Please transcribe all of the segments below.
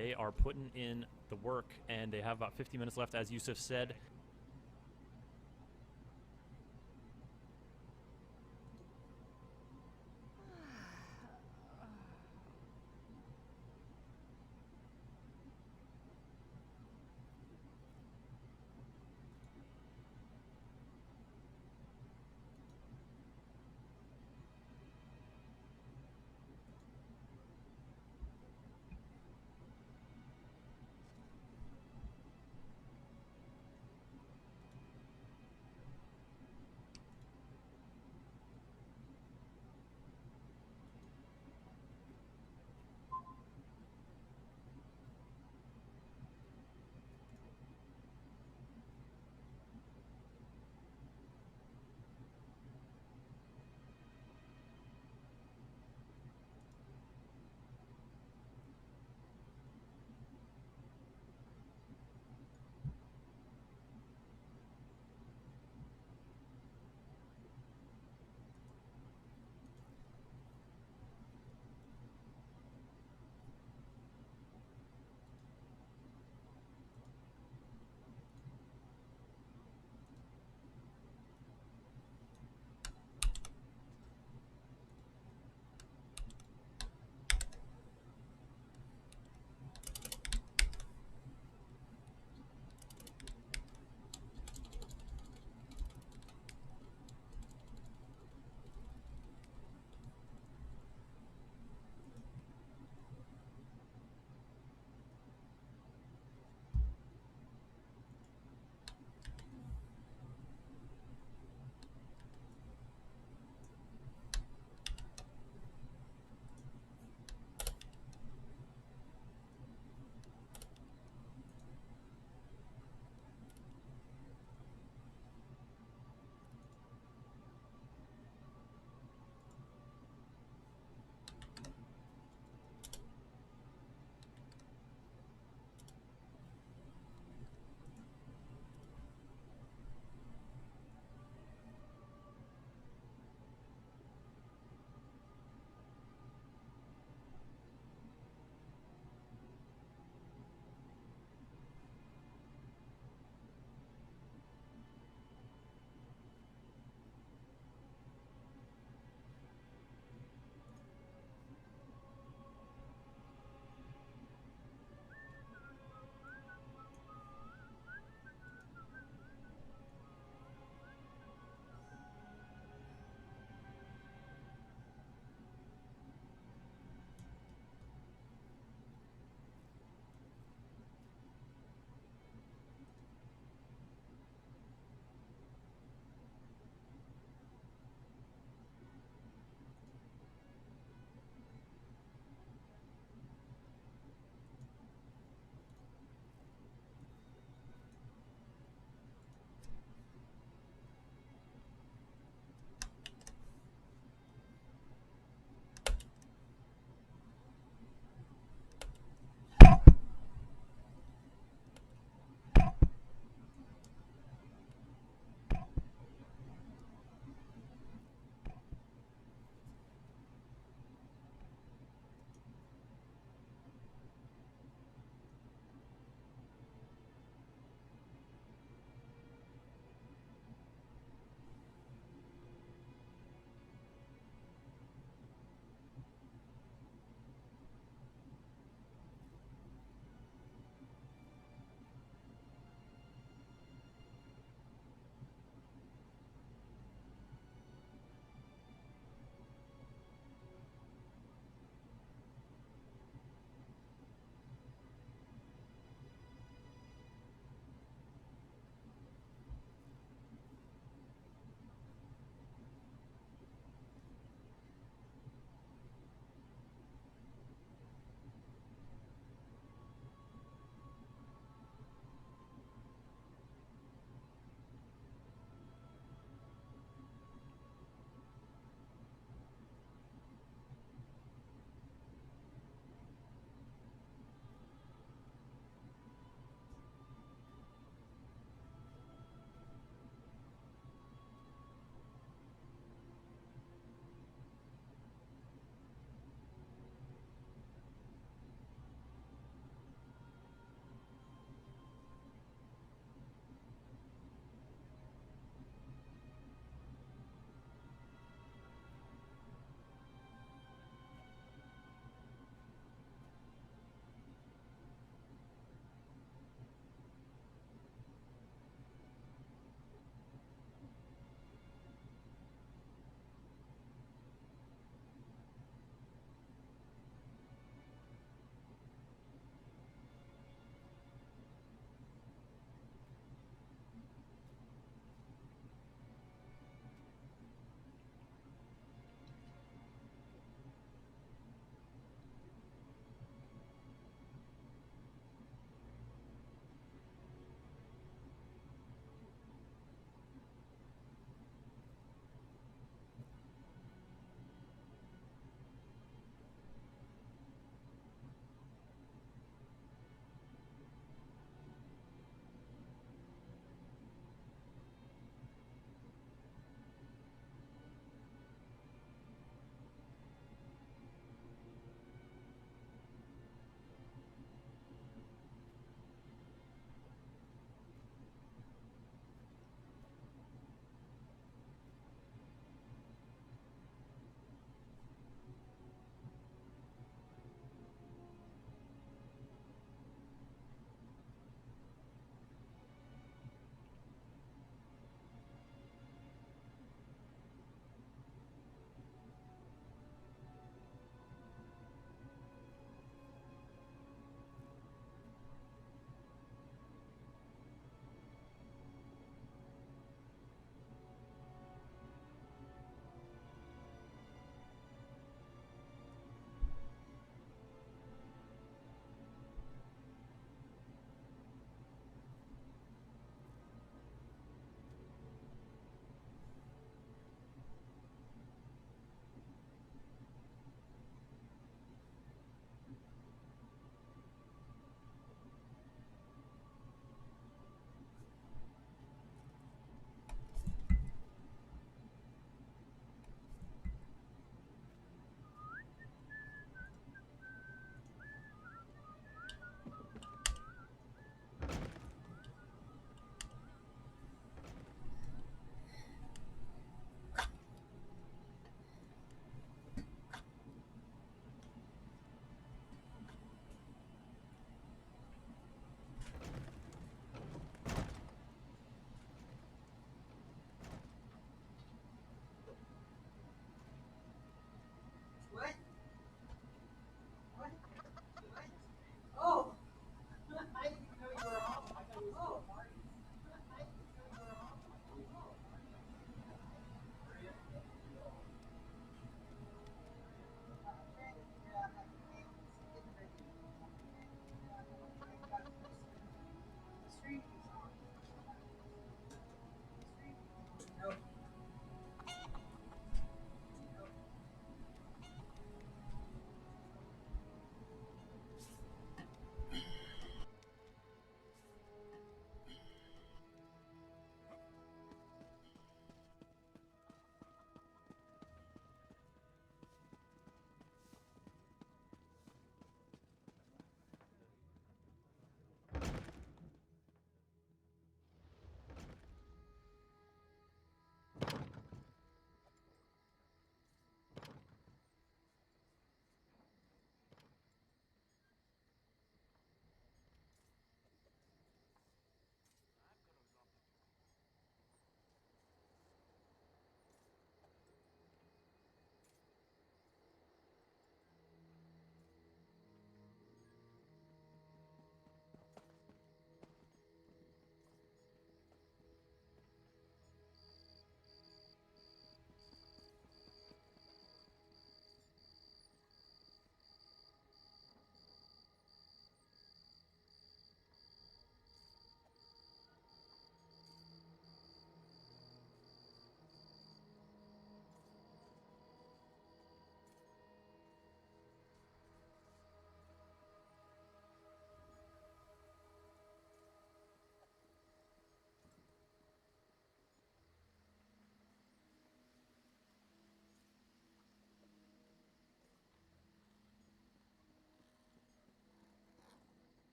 they are putting in the work, and they have about 50 minutes left, as Yusuf said.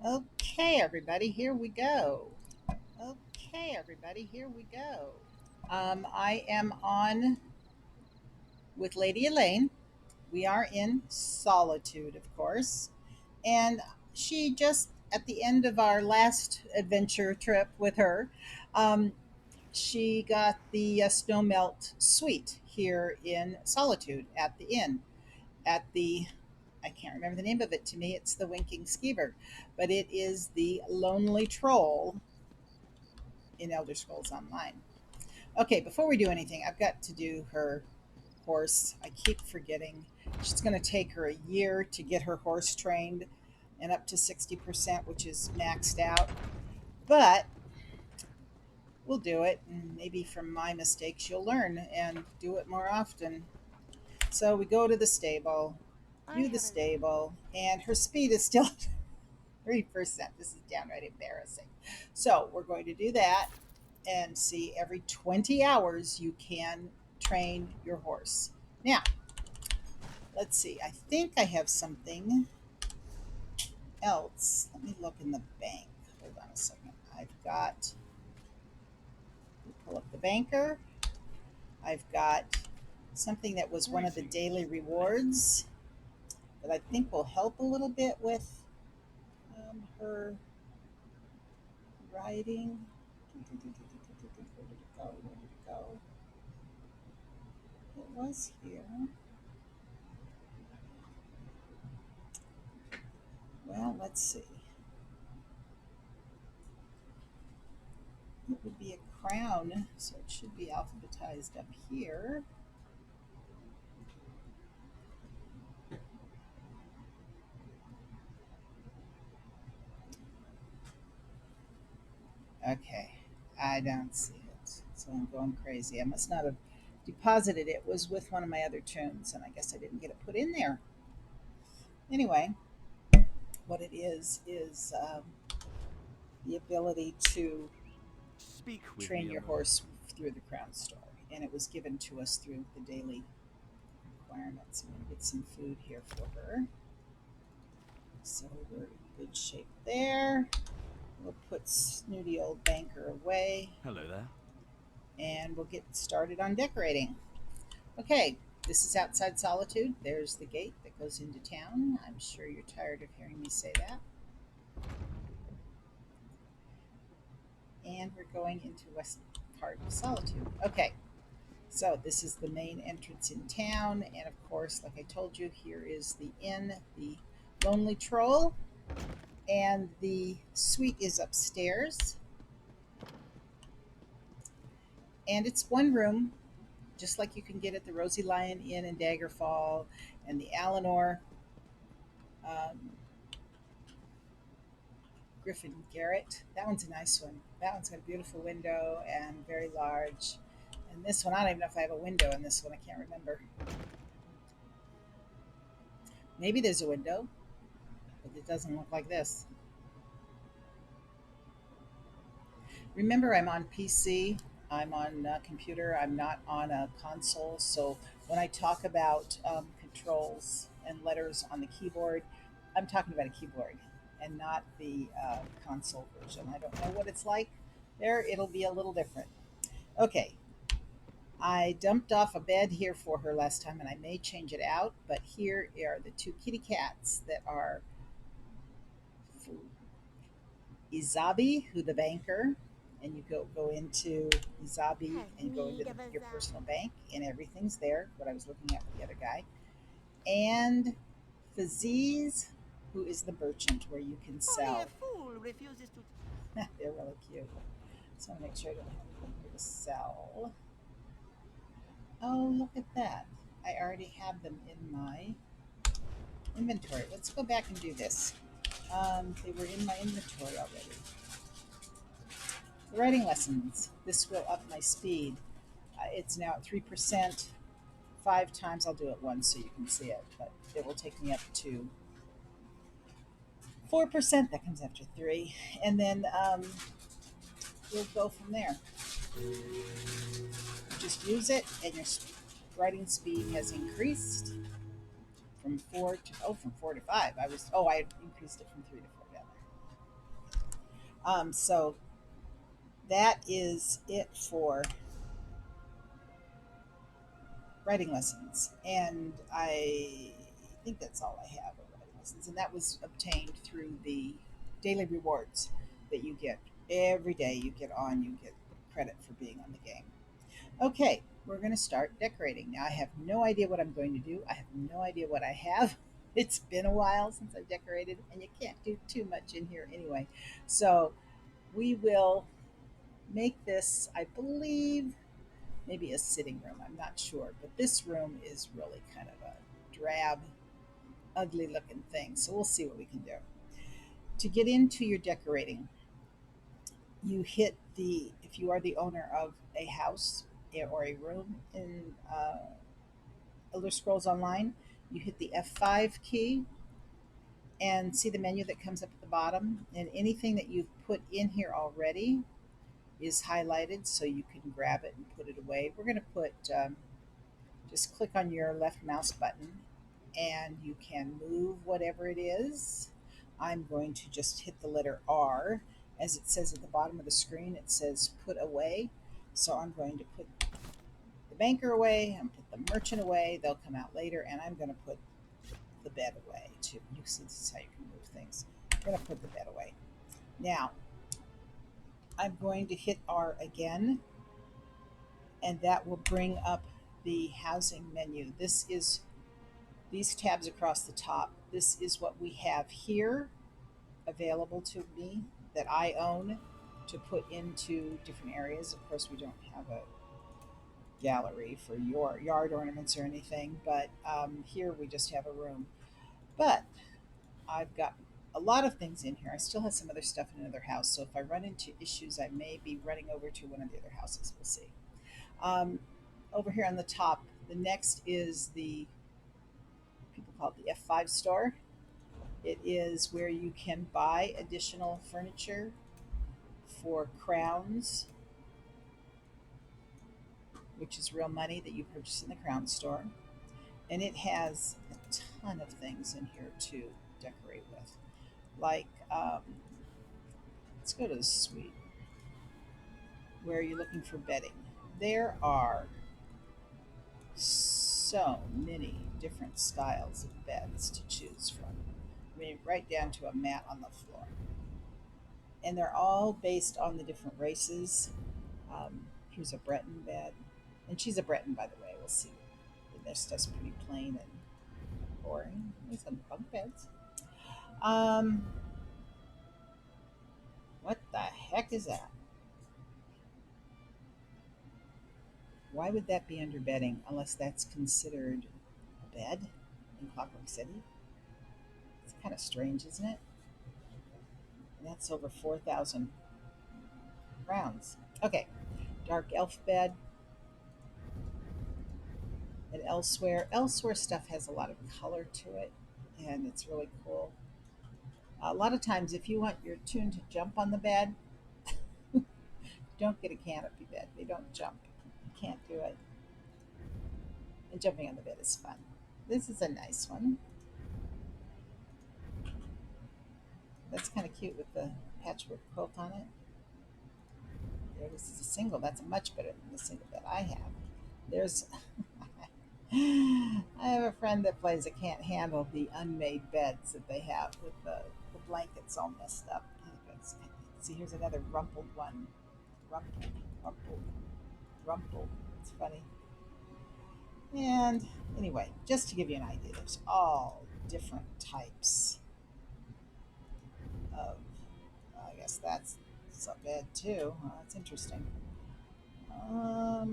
Okay, everybody, here we go. Okay, everybody, here we go. I am on with Lady Elaine. We are in Solitude, of course. And she just, at the end of our last adventure trip with her, um, she got the Snowmelt Suite here in Solitude at the inn. At the, I can't remember the name of it. To me, it's the Winking Skeever, but it is the Lonely Troll in Elder Scrolls Online. Okay, before we do anything, I've got to do her horse. I keep forgetting. She's going to take her a year to get her horse trained and up to 60%, which is maxed out. But we'll do it. And maybe from my mistakes, you'll learn and do it more often. So we go to the stable, do the stable, and her speed is still 3%. This is downright embarrassing. So we're going to do that and see every 20 hours you can train your horse. Now, let's see. I think I have something else. Let me look in the bank. Hold on a second. I've got, pull up the banker. I've got something that was one of the daily rewards that I think will help a little bit with her riding. Where did it go? Where did it go? It was here. Well, let's see. It would be a crown, so it should be alphabetized up here. Okay, I don't see it, so I'm going crazy. I must not have deposited it. It was with one of my other tunes, and I guess I didn't get it put in there. Anyway, what it is the ability to Speak with train me a your moment. horse through the crown store, and it was given to us through the daily requirements. I'm going to get some food here for her. So we're in good shape there. We'll put snooty old banker away Hello there. and we'll get started on decorating. Okay, this is outside Solitude. There's the gate that goes into town. I'm sure you're tired of hearing me say that. And we're going into west part of Solitude. Okay, so this is the main entrance in town. And of course, like I told you, here is the inn, the Lonely Troll. And the suite is upstairs. And it's one room, just like you can get at the Rosy Lion Inn in Daggerfall and the Alinor um, Griffin Garrett. That one's a nice one. That one's got a beautiful window and very large. And this one, I don't even know if I have a window in this one. I can't remember. Maybe there's a window, but it doesn't look like this. Remember, I'm on PC. I'm on a computer. I'm not on a console. So when I talk about controls and letters on the keyboard, I'm talking about a keyboard and not the console version. I don't know what it's like there. It'll be a little different. Okay. I dumped off a bed here for her last time and I may change it out, but here are the two kitty cats that are Izabi, who the banker, and you go into Izabi and go into your personal bank, and everything's there. What I was looking at with the other guy, and Faziz, who is the merchant where you can Only a sell. fool refuses to. They're really cute. So I want to make sure I don't have anything here to sell. Oh, look at that! I already have them in my inventory. Let's go back and do this. They were in my inventory already. The writing lessons. This will up my speed. It's now at 3%. 5 times. I'll do it once so you can see it, but it will take me up to 4%. That comes after 3. And then we'll go from there. Just use it, and your writing speed has increased from 4 to 5. I increased it from 3 to 4 down there. So that is it for writing lessons. And I think that's all I have of writing lessons. And that was obtained through the daily rewards that you get. Every day you get on, you get credit for being on the game. Okay, we're going to start decorating. Now, I have no idea what I'm going to do. I have no idea what I have. It's been a while since I've decorated, and you can't do too much in here anyway. So, we will make this, I believe, maybe a sitting room. I'm not sure, but this room is really kind of a drab, ugly looking thing. So, we'll see what we can do. To get into your decorating, you hit the, if you are the owner of a house or a room in Elder Scrolls Online, you hit the F5 key and see the menu that comes up at the bottom. And anything that you've put in here already is highlighted so you can grab it and put it away. We're going to put, just click on your left mouse button and you can move whatever it is. I'm going to just hit the letter R. As it says at the bottom of the screen, it says put away. So I'm going to put the banker away, I'm put the merchant away. They'll come out later, and I'm going to put the bed away too. You see, this is how you can move things. I'm going to put the bed away. Now, I'm going to hit R again, and that will bring up the housing menu. This is these tabs across the top. This is what we have here available to me that I own to put into different areas. Of course, we don't have a gallery for your yard ornaments or anything, but here we just have a room. But I've got a lot of things in here. I still have some other stuff in another house, so if I run into issues, I may be running over to one of the other houses. We'll see. Um, Over here on the top, the next is the, people call it the F5 store. It is where you can buy additional furniture for crowns, which is real money that you purchase in the crown store. And it has a ton of things in here to decorate with. Like, let's go to the suite where you're looking for bedding. There are so many different styles of beds to choose from. I mean, right down to a mat on the floor. And they're all based on the different races. Here's a Breton bed. And she's a Breton, by the way. We'll see. Their stuff's pretty plain and boring. There's some bunk beds. What the heck is that? Why would that be under bedding unless that's considered a bed in Clockwork City? It's kind of strange, isn't it? And that's over 4,000 rounds. Okay, dark elf bed. And elsewhere, elsewhere stuff has a lot of color to it, and it's really cool. A lot of times, if you want your tune to jump on the bed, don't get a canopy bed. They don't jump. You can't do it. And jumping on the bed is fun. This is a nice one. That's kind of cute with the patchwork quilt on it. There, this is a single. That's much better than the single that I have. There's, I have a friend that plays that can't handle the unmade beds that they have with the blankets all messed up. See, here's another rumpled one. Rumpled, rumpled, rumpled. It's funny. And anyway, just to give you an idea, there's all different types of, I guess that's a bed too. That's interesting. A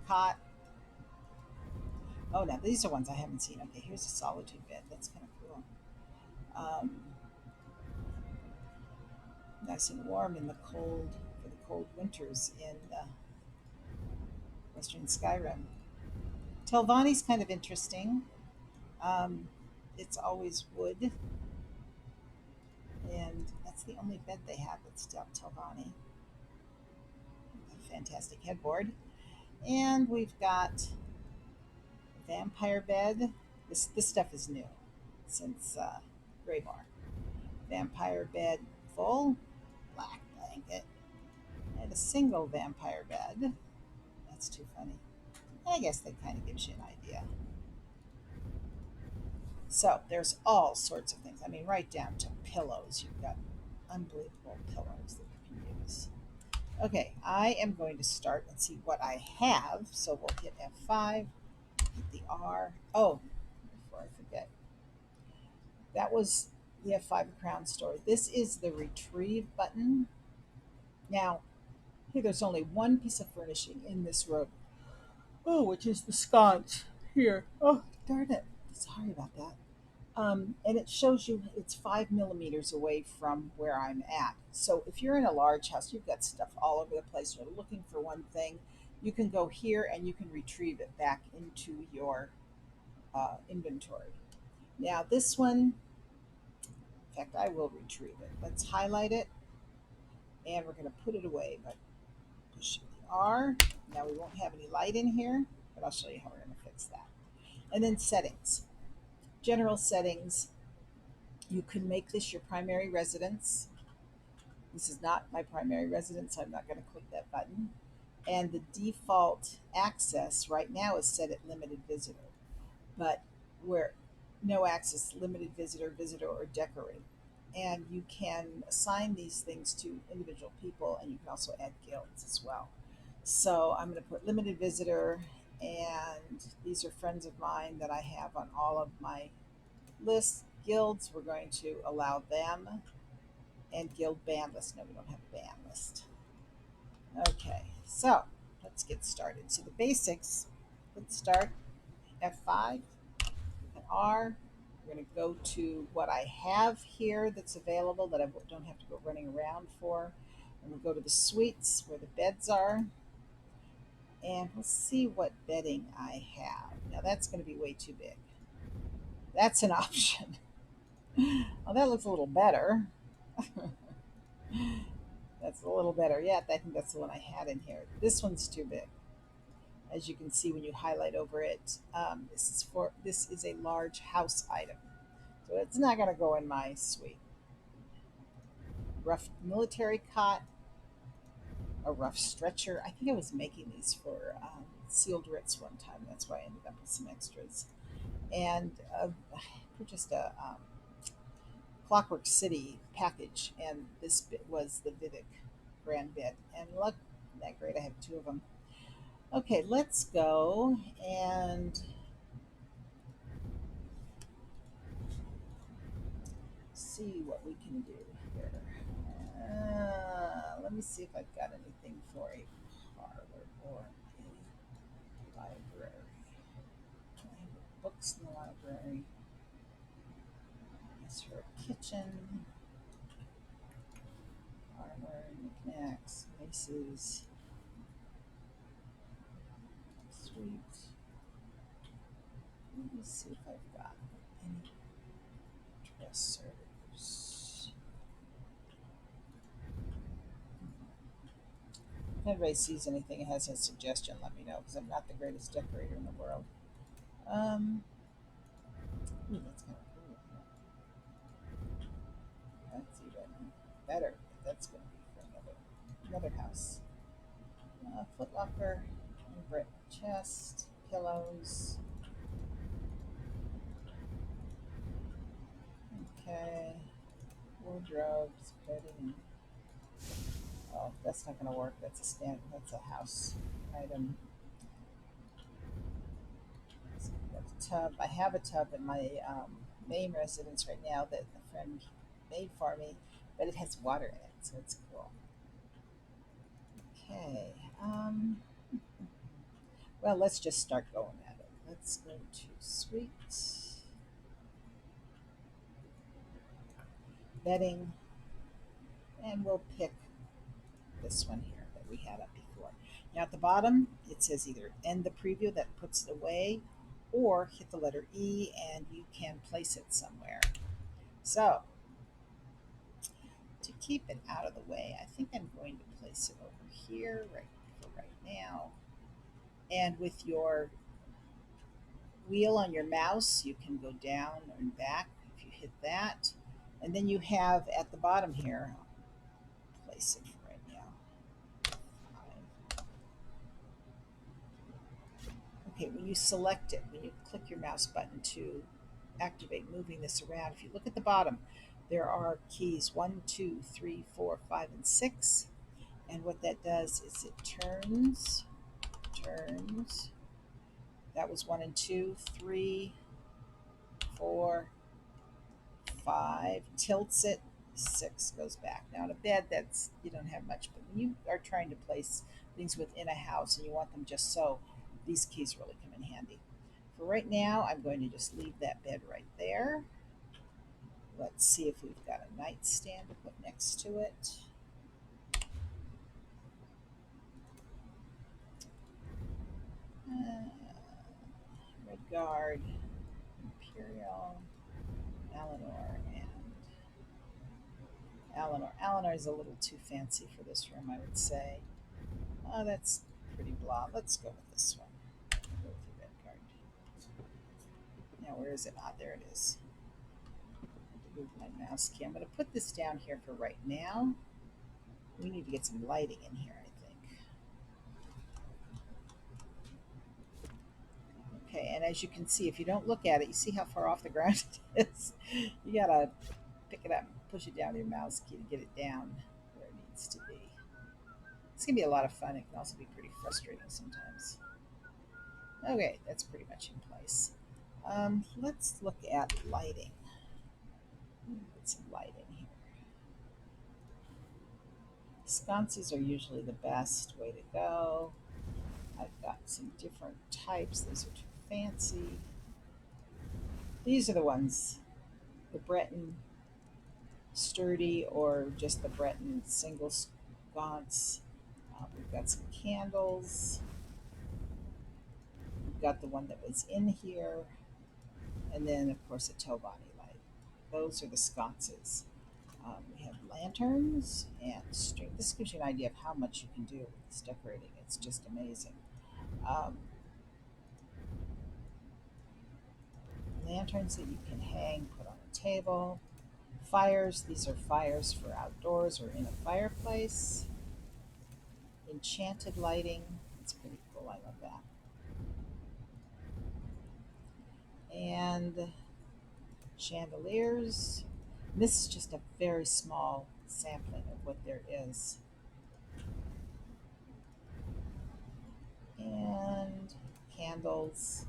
cot. Oh, now these are ones I haven't seen. Okay, here's a Solitude bed. That's kind of cool. Nice and warm in the cold, for the cold winters in Western Skyrim. Telvanni's kind of interesting. Um, it's always wood, and that's the only bed they have that's Telvanni. A fantastic headboard. And we've got vampire bed. This stuff is new. since Graymore. Vampire bed full, black blanket, and a single vampire bed. That's too funny. I guess that kind of gives you an idea. So there's all sorts of things. I mean, right down to pillows. You've got unbelievable pillows that you can use. Okay, I am going to start and see what I have. So we'll hit F5, hit the R. Oh, before I forget, that was the F5 crown story. This is the retrieve button. Now, here there's only one piece of furnishing in this room. Oh, which is the sconce here. Oh, darn it. Sorry about that. And it shows you it's 5 millimeters away from where I'm at. So if you're in a large house, you've got stuff all over the place, you're looking for one thing, you can go here and you can retrieve it back into your inventory. Now, this one, in fact, I will retrieve it. Let's highlight it and we're going to put it away. But push the R. Now, we won't have any light in here, but I'll show you how we're going to fix that. And then settings, general settings. You can make this your primary residence. This is not my primary residence, so I'm not going to click that button. And the default access right now is set at limited visitor, but where no access, limited visitor, visitor, or decorate. And you can assign these things to individual people, and you can also add guilds as well. So I'm going to put limited visitor, and these are friends of mine that I have on all of my lists. Guilds, we're going to allow them, and guild ban list. No, we don't have a ban list. Okay, so let's get started. So the basics, let's start F5 and R. We're going to go to what I have here that's available that I don't have to go running around for. And we'll go to the suites where the beds are. And we'll see what bedding I have. Now that's going to be way too big. That's an option. Oh, that looks a little better. That's a little better. Yeah, I think that's the one I had in here. This one's too big. As you can see when you highlight over it, this is a large house item, so it's not going to go in my suite. Rough military cot, a rough stretcher. I think I was making these for sealed Ritz one time. That's why I ended up with some extras. And I purchased a Clockwork City package, and this bit was the Vivic brand bed. And look, that great! I have two of them. Okay, let's go and see what we can do here. Let me see if I've got anything for a parlor or a library. I have books in the library. That's for a kitchen, armor, knickknacks, maces, suite. Let me see if I've got any dressers. If anybody sees anything and has a suggestion, let me know because I'm not the greatest decorator in the world. Ooh, that's kind of cool. That's even better. That's going to be for another house. Footlocker, brick chest, pillows. Okay, wardrobes, bedding. Oh, that's not going to work. That's a stand. That's a house item. So that's a tub. I have a tub in my main residence right now that a friend made for me, but it has water in it, so it's cool. Okay. Well, let's just start going at it. Let's go to suite, bedding, and we'll pick this one here that we had up before. Now at the bottom, it says either end the preview, that puts it away, or hit the letter E and you can place it somewhere. So to keep it out of the way, I think I'm going to place it over here right now. And with your wheel on your mouse, you can go down and back if you hit that. And then you have at the bottom here, I'll place it right now. Okay, when you select it, when you click your mouse button to activate moving this around, if you look at the bottom, there are keys 1, 2, 3, 4, 5, and 6. And what that does is it turns. That was 1 and 2, 3, 4, 5, tilts it, 6 goes back. Now in a bed, that's you don't have much, but when you are trying to place things within a house and you want them just so, these keys really come in handy. For right now, I'm going to just leave that bed right there. Let's see if we've got a nightstand to put next to it. Redguard, Imperial, Eleanor, and Eleanor. Eleanor is a little too fancy for this room, I would say. Oh, that's pretty blah. Let's go with this one. Go with the Redguard. Now, where is it? Ah, there it is. I have to move my mouse key. I'm going to put this down here for right now. We need to get some lighting in here, I think. Okay, and as you can see, if you don't look at it, you see how far off the ground it is. You gotta pick it up and push it down with your mouse key to get it down where it needs to be. It's gonna be a lot of fun. It can also be pretty frustrating sometimes. Okay, that's pretty much in place. Let's look at lighting. Put some light in here. Sconces are usually the best way to go. I've got some different types. These are too fancy. These are the ones, the Breton sturdy or just the Breton single sconce. We've got some candles. We've got the one that was in here. And then, of course, a Tobani light. Those are the sconces. We have lanterns and string. This gives you an idea of how much you can do with this decorating. It's just amazing. Lanterns that you can hang, put on a table. Fires, these are fires for outdoors or in a fireplace. Enchanted lighting, it's pretty cool, I love that. And chandeliers. This is just a very small sampling of what there is. And candles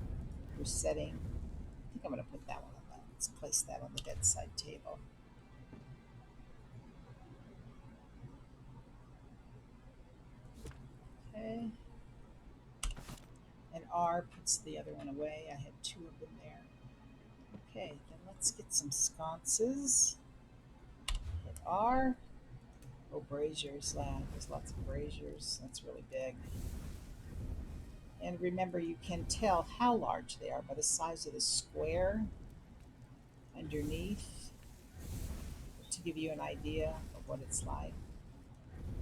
for setting. I think I'm going to put that one on that. Let's place that on the bedside table. Okay. And R puts the other one away. I had 2 of them there. Okay, then let's get some sconces. Hit R. Oh, braziers, lad. There's lots of braziers. That's really big. And remember, you can tell how large they are by the size of the square underneath to give you an idea of what it's like.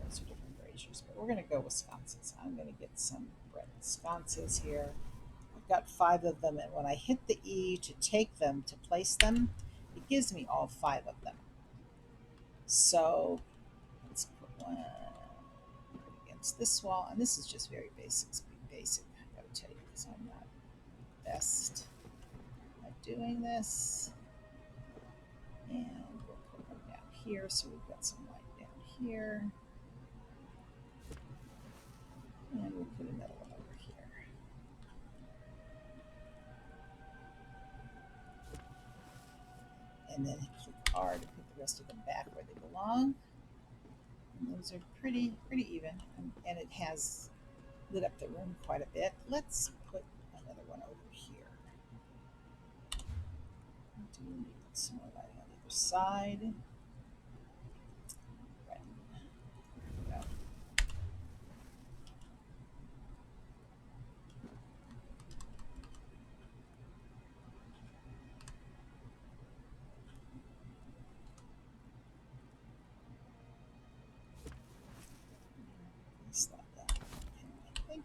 Those are different braziers, but we're going to go with sconces. I'm going to get some bread sconces here. I've got 5 of them, and when I hit the E to take them, to place them, it gives me all 5 of them. So let's put one against this wall, and this is just very basic. I gotta tell you, because I'm not best at doing this. And we'll put one down here, so we've got some light down here. And we'll put another one over here. And then click R to put the rest of them back where they belong. And those are pretty even, and it has lit up the room quite a bit. Let's put another one over here. Do we need some more lighting on the other side? Right. There we go. Slide that. Okay, I think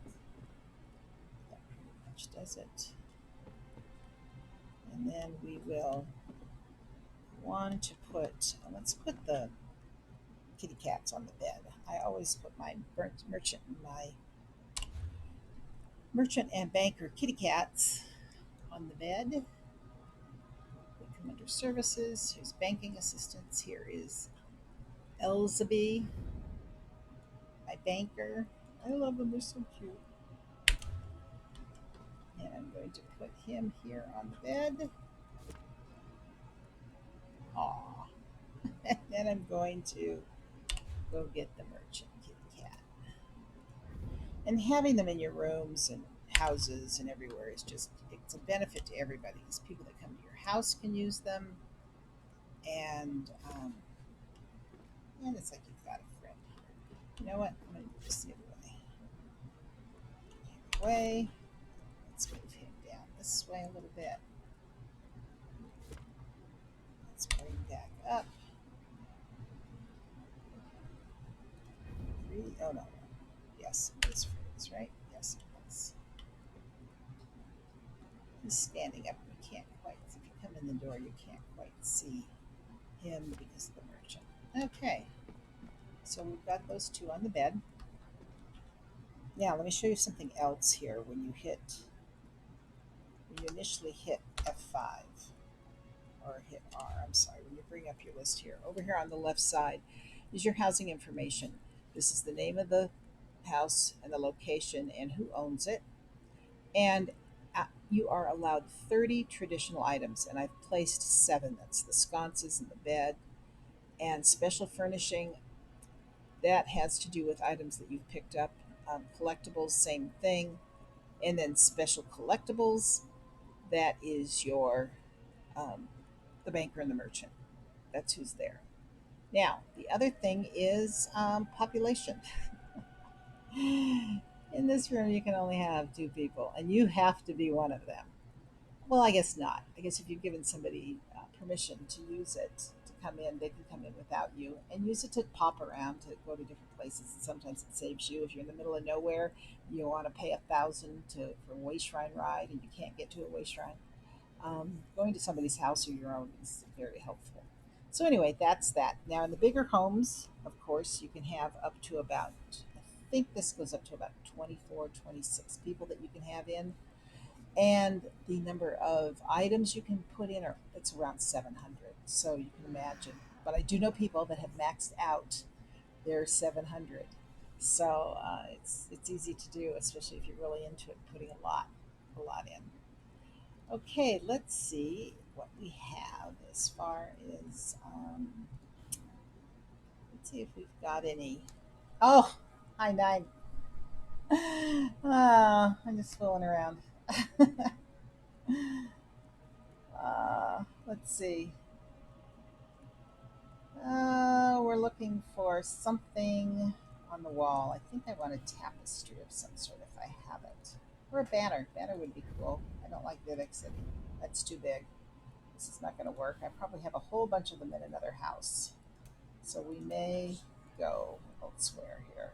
that pretty much does it. then we will want to put, let's put the kitty cats on the bed. I always put my merchant and banker kitty cats on the bed. We come under services. Here's banking assistance. Here is Elzeby, my banker. I love them. They're so cute. And I'm going to put him here on the bed. Aw. And then I'm going to go get the merchant kitty cat. And having them in your rooms and houses and everywhere is just, it's a benefit to everybody because people that come to your house can use them. And it's like you've got a friend here. You know what? I'm going to move this the other way. Let's move him down this way a little bit. Let's bring him back up. Really? Oh, no. Yes, it is freeze, right? Yes, it is. He's standing up. You can't quite, if you come in the door, you can't quite see him because of the merchant. Okay. So we've got those two on the bed. Now, let me show you something else here. When you initially hit F5, or hit R, I'm sorry, when you bring up your list here. Over here on the left side is your housing information. This is the name of the house and the location and who owns it. And you are allowed 30 traditional items, and I've placed 7. That's the sconces and the bed. And special furnishing, that has to do with items that you've picked up. Collectibles, same thing. And then special collectibles, that is your the banker and the merchant. That's who's there. Now, the other thing is population. In this room, you can only have 2 people, and you have to be one of them. Well, I guess not. I guess if you've given somebody permission to use it to come in, they can come in without you and use it to pop around, to go to different places. And sometimes it saves you if you're in the middle of nowhere. You want to pay $1,000 for a way shrine ride, and you can't get to a way shrine. Going to somebody's house or your own is very helpful. So anyway, that's that. Now in the bigger homes, of course, you can have up to about, I think this goes up to about 24, 26 people that you can have in. And the number of items you can put in it's around 700. So you can imagine. But I do know people that have maxed out their 700. So it's easy to do, especially if you're really into it, putting a lot in. Okay, let's see what we have as far as, let's see if we've got any. Oh, hi, Nine. I'm just fooling around. Let's see. We're looking for something on the wall. I think I want a tapestry of some sort if I have it. Or a banner. Banner would be cool. I don't like Vivek City. That's too big. This is not going to work. I probably have a whole bunch of them in another house. So we may go elsewhere here.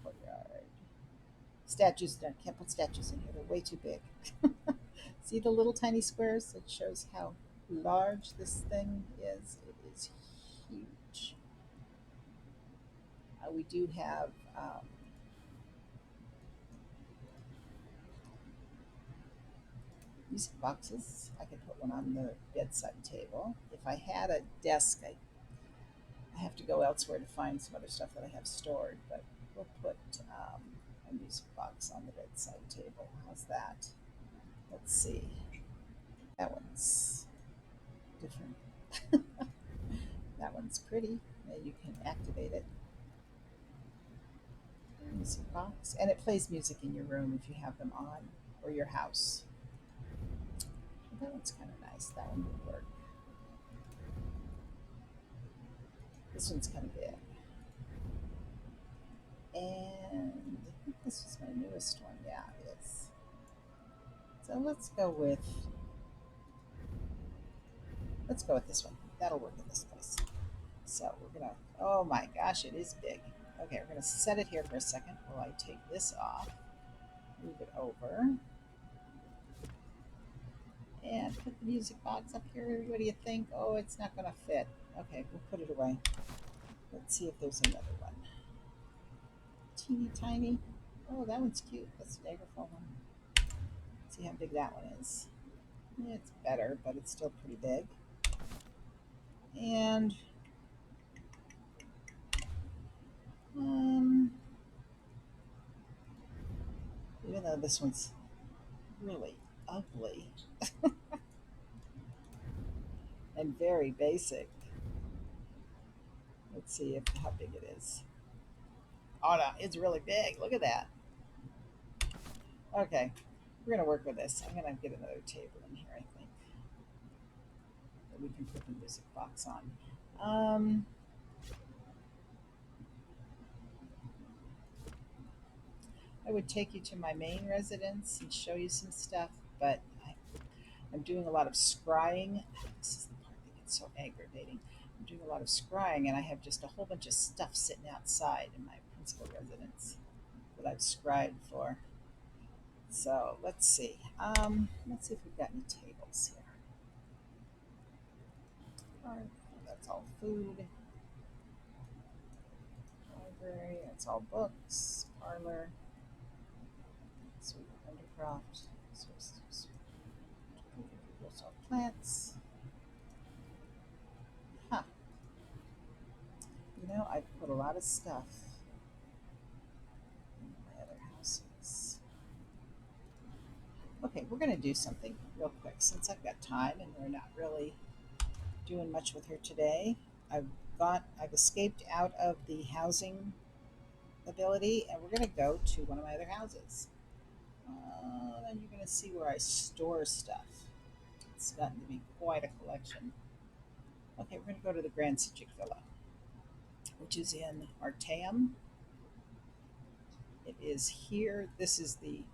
Courtyard. Statues, no, can't put statues in here. They're way too big. See the little tiny squares? It shows how large this thing is. It is huge. We do have music boxes. I could put one on the bedside table. If I had a desk, I have to go elsewhere to find some other stuff that I have stored, but we'll put a music box on the bedside table. How's that? Let's see. That one's different. That one's pretty. And you can activate it. Music box. And it plays music in your room if you have them on, or your house. That one's kind of nice. That one would work. This one's kind of big. And I think this is my newest one. Yeah, it is. So let's go with this one. That'll work in this place. So we're gonna, oh my gosh, it is big. Okay, we're going to set it here for a second while I take this off, move it over, and put the music box up here. What do you think? Oh, it's not going to fit. Okay, we'll put it away. Let's see if there's another one. Teeny tiny. Oh, that one's cute. That's the Daggerfall one. Let's see how big that one is. Yeah, it's better, but it's still pretty big. And even though this one's really ugly and very basic, let's see how big it is. Oh no, it's really big. Look at that. Okay, we're gonna work with this. I'm gonna get another table in here, I think, that we can put the music box on. I would take you to my main residence and show you some stuff, but I'm doing a lot of scrying. This is the part that gets so aggravating. I'm doing a lot of scrying, and I have just a whole bunch of stuff sitting outside in my principal residence that I've scried for. So let's see. Let's see if we've got any tables here. That's all food. Library. That's all books. Parlor. Sweet Undercroft. Those all plants. Huh. You know, I've put a lot of stuff in my other houses. Okay, we're going to do something real quick since I've got time and we're not really doing much with her today. I've escaped out of the housing ability, and we're going to go to one of my other houses. And you're going to see where I store stuff. It's gotten to be quite a collection. Okay, we're going to go to the Grand Sijik Villa, which is in Artaeum. It is here. This is the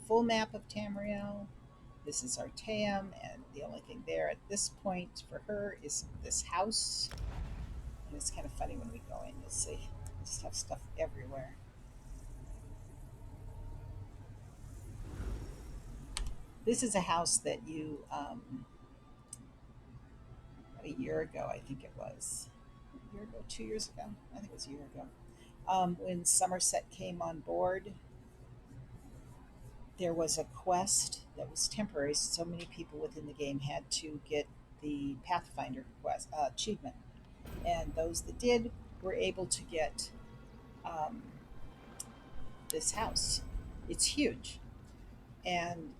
full map of Tamriel. This is Artaeum, and the only thing there at this point for her is this house. And it's kind of funny when we go in, you'll see. I just have stuff everywhere. This is a house that you, about a year ago, I think it was. A year ago, 2 years ago? I think it was a year ago. When Somerset came on board, there was a quest that was temporary. So many people within the game had to get the Pathfinder quest achievement, and those that did were able to get um, this house. It's huge and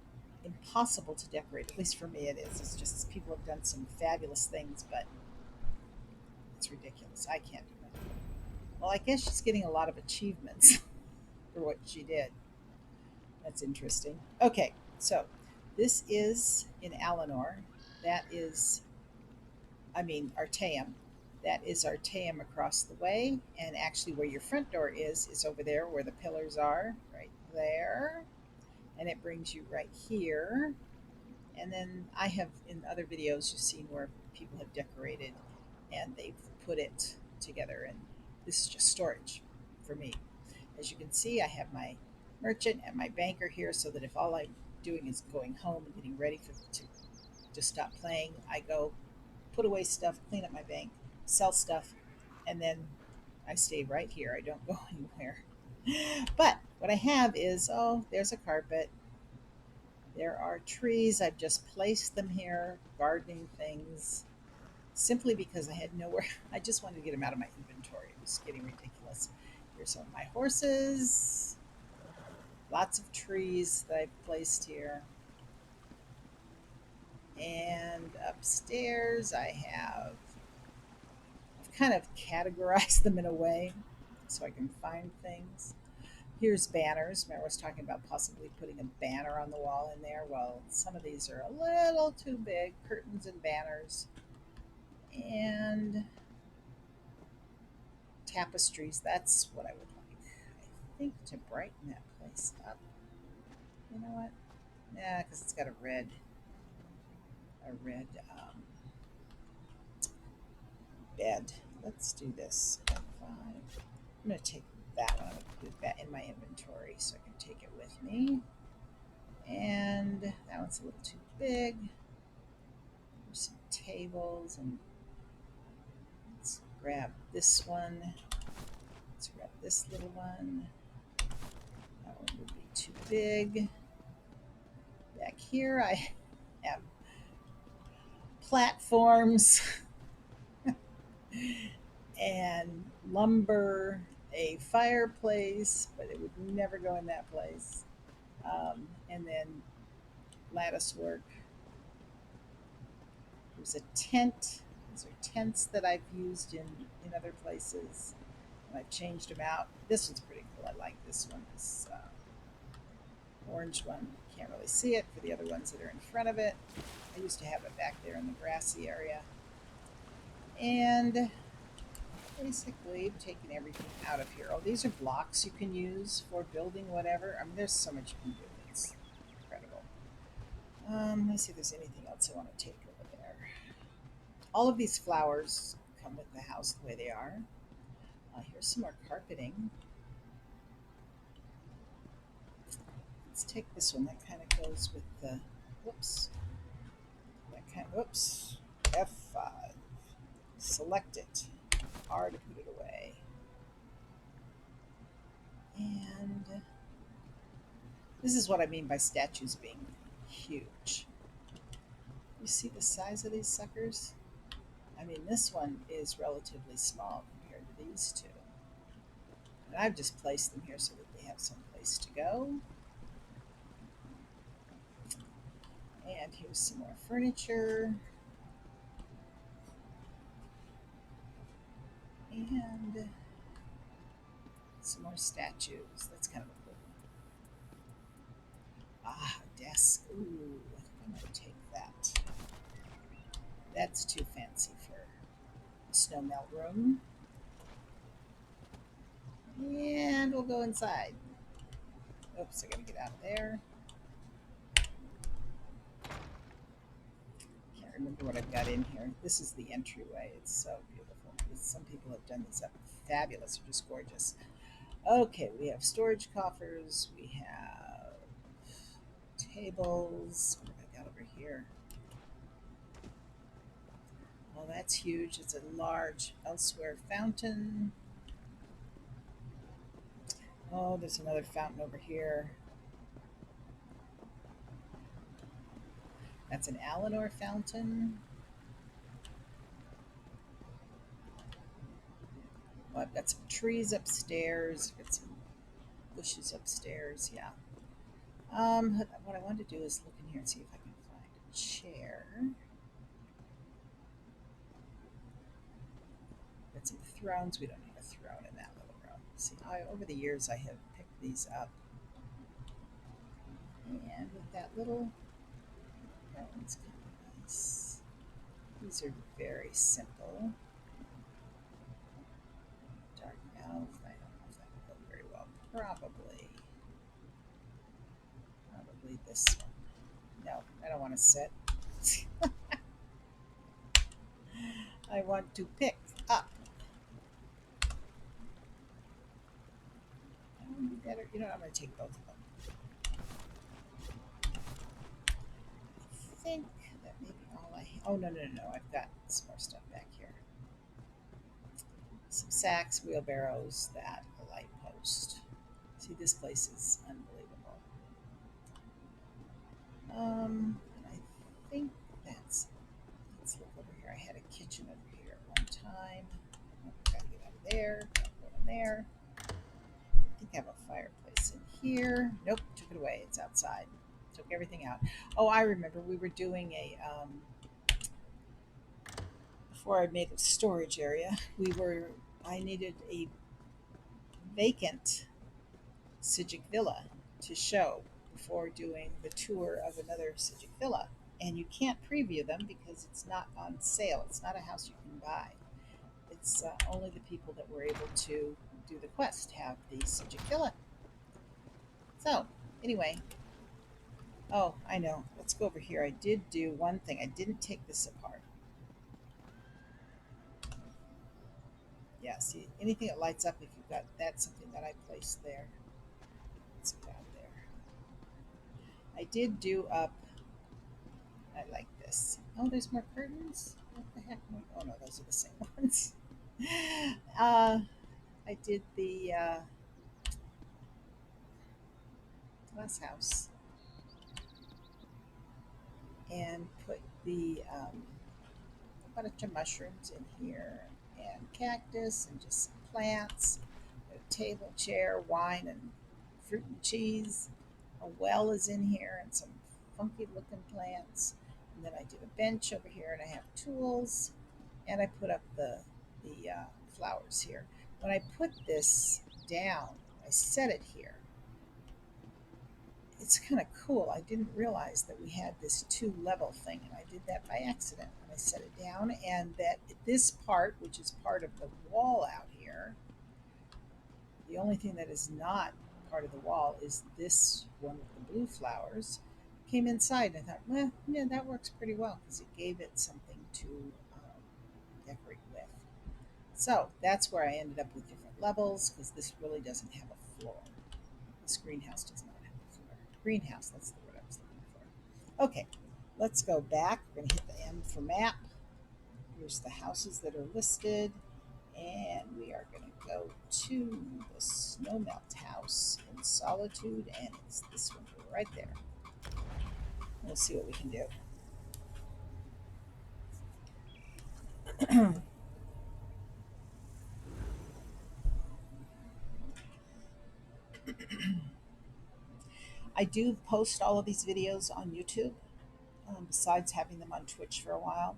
impossible to decorate. At least for me, it is. It's just people have done some fabulous things, but it's ridiculous. I can't do it. Well, I guess she's getting a lot of achievements for what she did. That's interesting. Okay, so this is in Alinor. That is, I mean, Artaeum. That is Artaeum across the way. And actually, where your front door is over there where the pillars are, right there. And it brings you right here. And then I have, in other videos, you've seen where people have decorated and they've put it together. And this is just storage for me. As you can see, I have my merchant and my banker here so that if all I'm doing is going home and getting ready to stop playing, I go put away stuff, clean up my bank, sell stuff, and then I stay right here. I don't go anywhere. But what I have is, oh, there's a carpet. There are trees. I've just placed them here, gardening things, simply because I had nowhere. I just wanted to get them out of my inventory. It was getting ridiculous. Here's some of my horses. Lots of trees that I've placed here. And upstairs I've kind of categorized them in a way so I can find things. Here's banners. Remember, I was talking about possibly putting a banner on the wall in there. Well, some of these are a little too big. Curtains and banners. And tapestries. That's what I would like. I think to brighten that place up. You know what? Yeah, because it's got a red bed. Let's do this. 5. I'm going to take that one. I'm going to put that in my inventory so I can take it with me. And that one's a little too big. There's some tables, and let's grab this one. Let's grab this little one. That one would be too big. Back here I have platforms and lumber, a fireplace, but it would never go in that place. And then lattice work. There's a tent. These are tents that I've used in other places. And I've changed them out. This one's pretty cool. I like this one. This orange one. Can't really see it for the other ones that are in front of it. I used to have it back there in the grassy area. And basically taking everything out of here. Oh, these are blocks you can use for building whatever. I mean, there's so much you can do. It's incredible. Let's see if there's anything else I want to take over there. All of these flowers come with the house the way they are. Here's some more carpeting. Let's take this one. That kind of goes with the, whoops. Whoops. F5. Select it. R to put it away. And this is what I mean by statues being huge. You see the size of these suckers? I mean, this one is relatively small compared to these two. And I've just placed them here so that they have some place to go. And here's some more furniture. And some more statues. That's kind of a cool one. Ah, a desk. Ooh, I think I might take that. That's too fancy for a snowmelt room. And we'll go inside. Oops, I gotta get out of there. Can't remember what I've got in here. This is the entryway. It's so beautiful. Some people have done these up fabulous. They're just gorgeous. Okay, we have storage coffers. We have tables. What have I got over here? Oh, that's huge. It's a large elsewhere fountain. Oh, there's another fountain over here. That's an Eleanor fountain. Oh, I've got some trees upstairs. I've got some bushes upstairs. Yeah. What I want to do is look in here and see if I can find a chair. Got some thrones. We don't need a throne in that little room. See, over the years I have picked these up. And with that one's kind of nice. These are very simple. Dark elf. I don't know if that would go very well. Probably this one. No, I don't want to sit. I want to pick up. That would be better. You know, I'm going to take both of them. I think that may be all I have. Oh, no. I've got some more stuff back here. Some sacks, wheelbarrows, a light post. See, this place is unbelievable. I think that's. Let's look over here. I had a kitchen over here at one time. Gotta get out of there. Gotta go in there. I think I have a fireplace in here. Nope, took it away. It's outside. Took everything out. Oh, I remember we were doing a before I made a storage area. I needed a vacant Sijic villa to show before doing the tour of another Sijic villa. And you can't preview them because it's not on sale. It's not a house you can buy. It's only the people that were able to do the quest have the Sijic villa. So, anyway. Oh, I know. Let's go over here. I did do one thing. I didn't take this apart. Yeah, see, anything that lights up, if you've got, that's something that I placed there. Let's go down there. I did do up, I like this. Oh, there's more curtains? What the heck? Oh no, those are the same ones. uh, I did the glass house and put the a bunch of mushrooms in here and cactus and just some plants, a table, chair, wine, and fruit and cheese. A well is in here and some funky looking plants. And then I did a bench over here and I have tools and I put up the flowers here. When I put this down, I set it here. It's kind of cool. I didn't realize that we had this two-level thing, and I did that by accident. And I set it down, and that this part, which is part of the wall out here, the only thing that is not part of the wall is this one with the blue flowers, came inside. And I thought, well, yeah, that works pretty well because it gave it something to decorate with. So that's where I ended up with different levels because this really doesn't have a floor. This greenhouse does not have a floor. Greenhouse, that's the word I was looking for. Okay, let's go back. We're going to hit the M for map. Here's the houses that are listed. And we are going to go to the Snowmelt house in Solitude. And it's this one right there. We'll see what we can do. I do post all of these videos on YouTube, besides having them on Twitch for a while.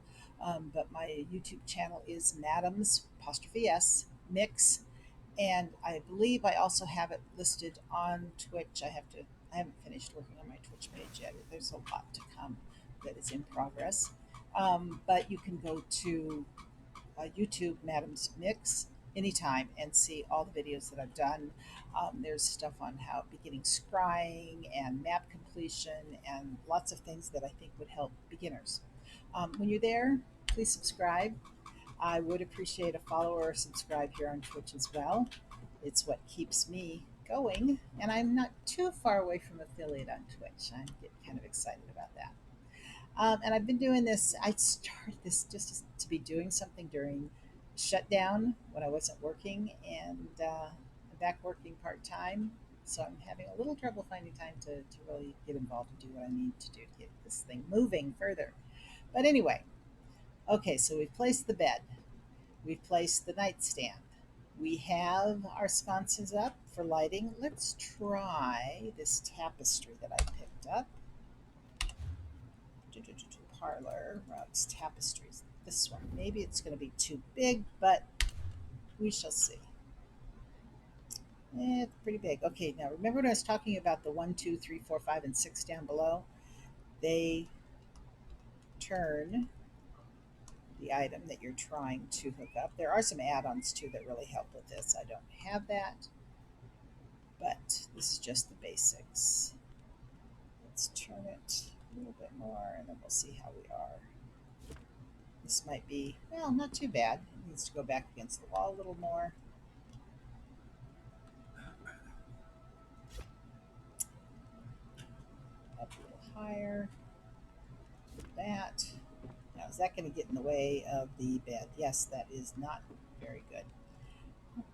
But my YouTube channel is Madams apostrophe S Mix, and I believe I also have it listed on Twitch. I haven't finished working on my Twitch page yet. There's a lot to come that is in progress. But you can go to YouTube Madam's Mix anytime and see all the videos that I've done. There's stuff on how beginning scrying and map completion and lots of things that I think would help beginners. When you're there, please subscribe. I would appreciate a follow or a subscribe here on Twitch as well. It's what keeps me going, and I'm not too far away from affiliate on Twitch. I get kind of excited about that. And I've been doing this. I started this just to be doing something during shutdown when I wasn't working, and I'm back working part time. So I'm having a little trouble finding time to really get involved and do what I need to do to get this thing moving further. But anyway, okay, so we've placed the bed, we've placed the nightstand, we have our sconces up for lighting. Let's try this tapestry that I picked up. Parlor rugs, tapestries. This one, maybe it's going to be too big, but we shall see. It's pretty big. Okay, now remember when I was talking about the 1, 2, 3, 4, 5, and 6 down below? They turn the item that you're trying to hook up. There are some add-ons too that really help with this. I don't have that, but this is just the basics. Let's turn it a little bit more, and then we'll see how we are. This might be, well, not too bad. It needs to go back against the wall a little more. Up a little higher. That. Now, is that going to get in the way of the bed? Yes, that is not very good.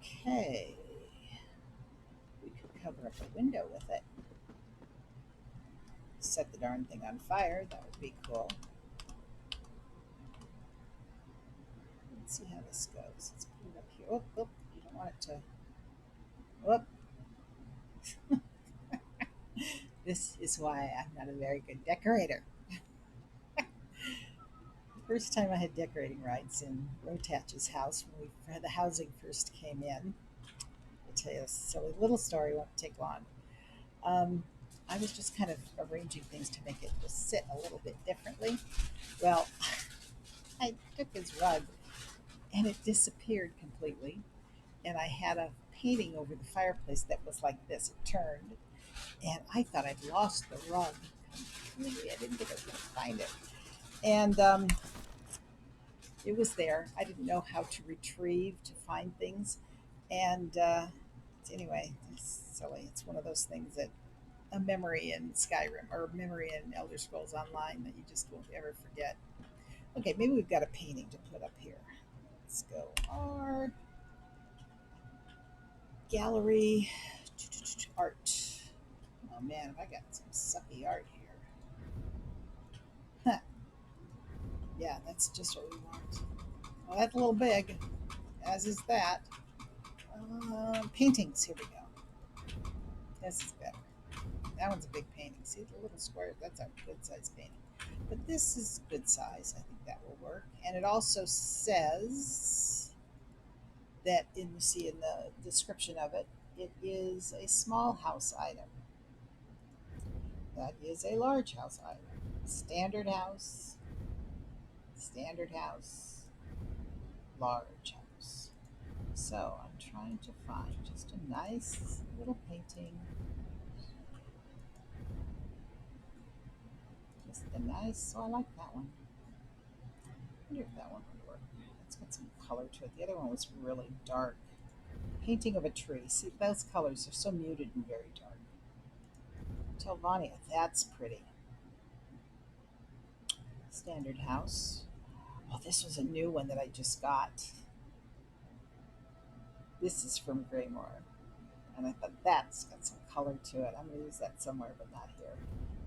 Okay. We could cover up a window with it. Set the darn thing on fire. That would be cool. Let's see how this goes. Let's put it up here. Oh, oh, you don't want it to. Whoop. This is why I'm not a very good decorator. The first time I had decorating rights in Rotach's house when the housing first came in, I'll tell you a silly little story, won't take long. I was just kind of arranging things to make it just sit a little bit differently. Well, I took his rug and it disappeared completely. And I had a painting over the fireplace that was like this. It turned, and I thought I'd lost the rug completely. I didn't think I was going to find it. And It was there. I didn't know how to retrieve to find things, and anyway, it's silly. It's one of those things that a memory in Skyrim or a memory in Elder Scrolls Online that you just won't ever forget. Okay, maybe we've got a painting to put up here. Let's go art, gallery, art. Oh man, I got some sucky art here. Huh. Yeah, that's just what we want. Well, that's a little big, as is that. Paintings, here we go. This is better. That one's a big painting. See the little square? That's a good size painting. But this is good size. I think that will work. And it also says that you see in the description of it, it is a small house item. That is a large house item. Standard house, large house. So I'm trying to find just a nice little painting. Just a nice, oh, I like that one. I wonder if that one would work. It's got some color to it. The other one was really dark. Painting of a tree. See, those colors are so muted and very dark. Telvania, that's pretty. Standard house. Oh, this was a new one that I just got. This is from Greymore. And I thought that's got some color to it. I'm going to use that somewhere, but not here.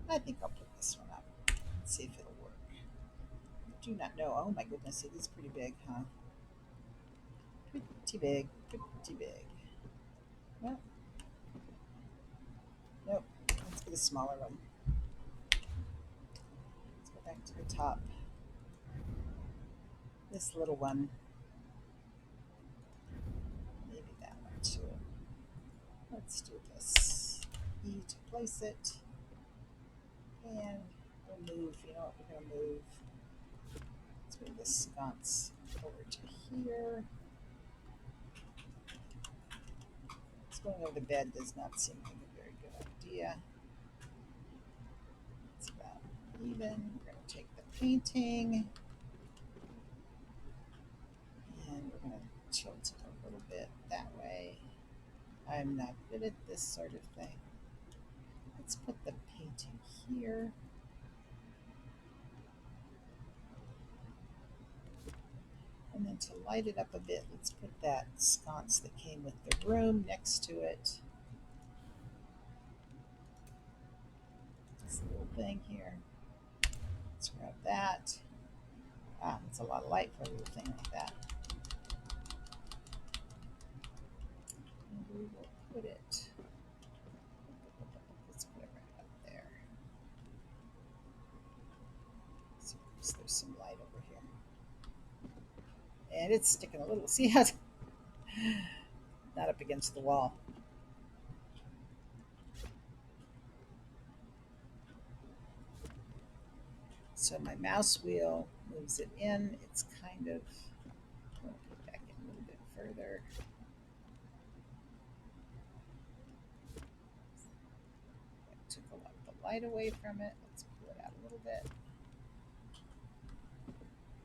I think I'll put this one up. Let's see if it'll work. I do not know. Oh my goodness, it is pretty big, huh? Pretty big, pretty big. Well, nope. Let's get a smaller one. Let's go back to the top. This little one. Maybe that one too. Let's do this. E to place it. And we'll move. You know what? We're going to move. Let's move this sconce over to here. Going over the bed does not seem like a very good idea. It's about even. We're going to take the painting and we're going to tilt it a little bit that way. I'm not good at this sort of thing. Let's put the painting here. And then to light it up a bit, let's put that sconce that came with the room next to it. This little thing here. Let's grab that. Ah, it's a lot of light for a little thing like that. And we will put it, let's put it right up there. So there's some light over here. And it's sticking a little, see how, not up against the wall. So my mouse wheel moves it in. It's kind of, I'll put it back in a little bit further. That took a lot of the light away from it. Let's pull it out a little bit.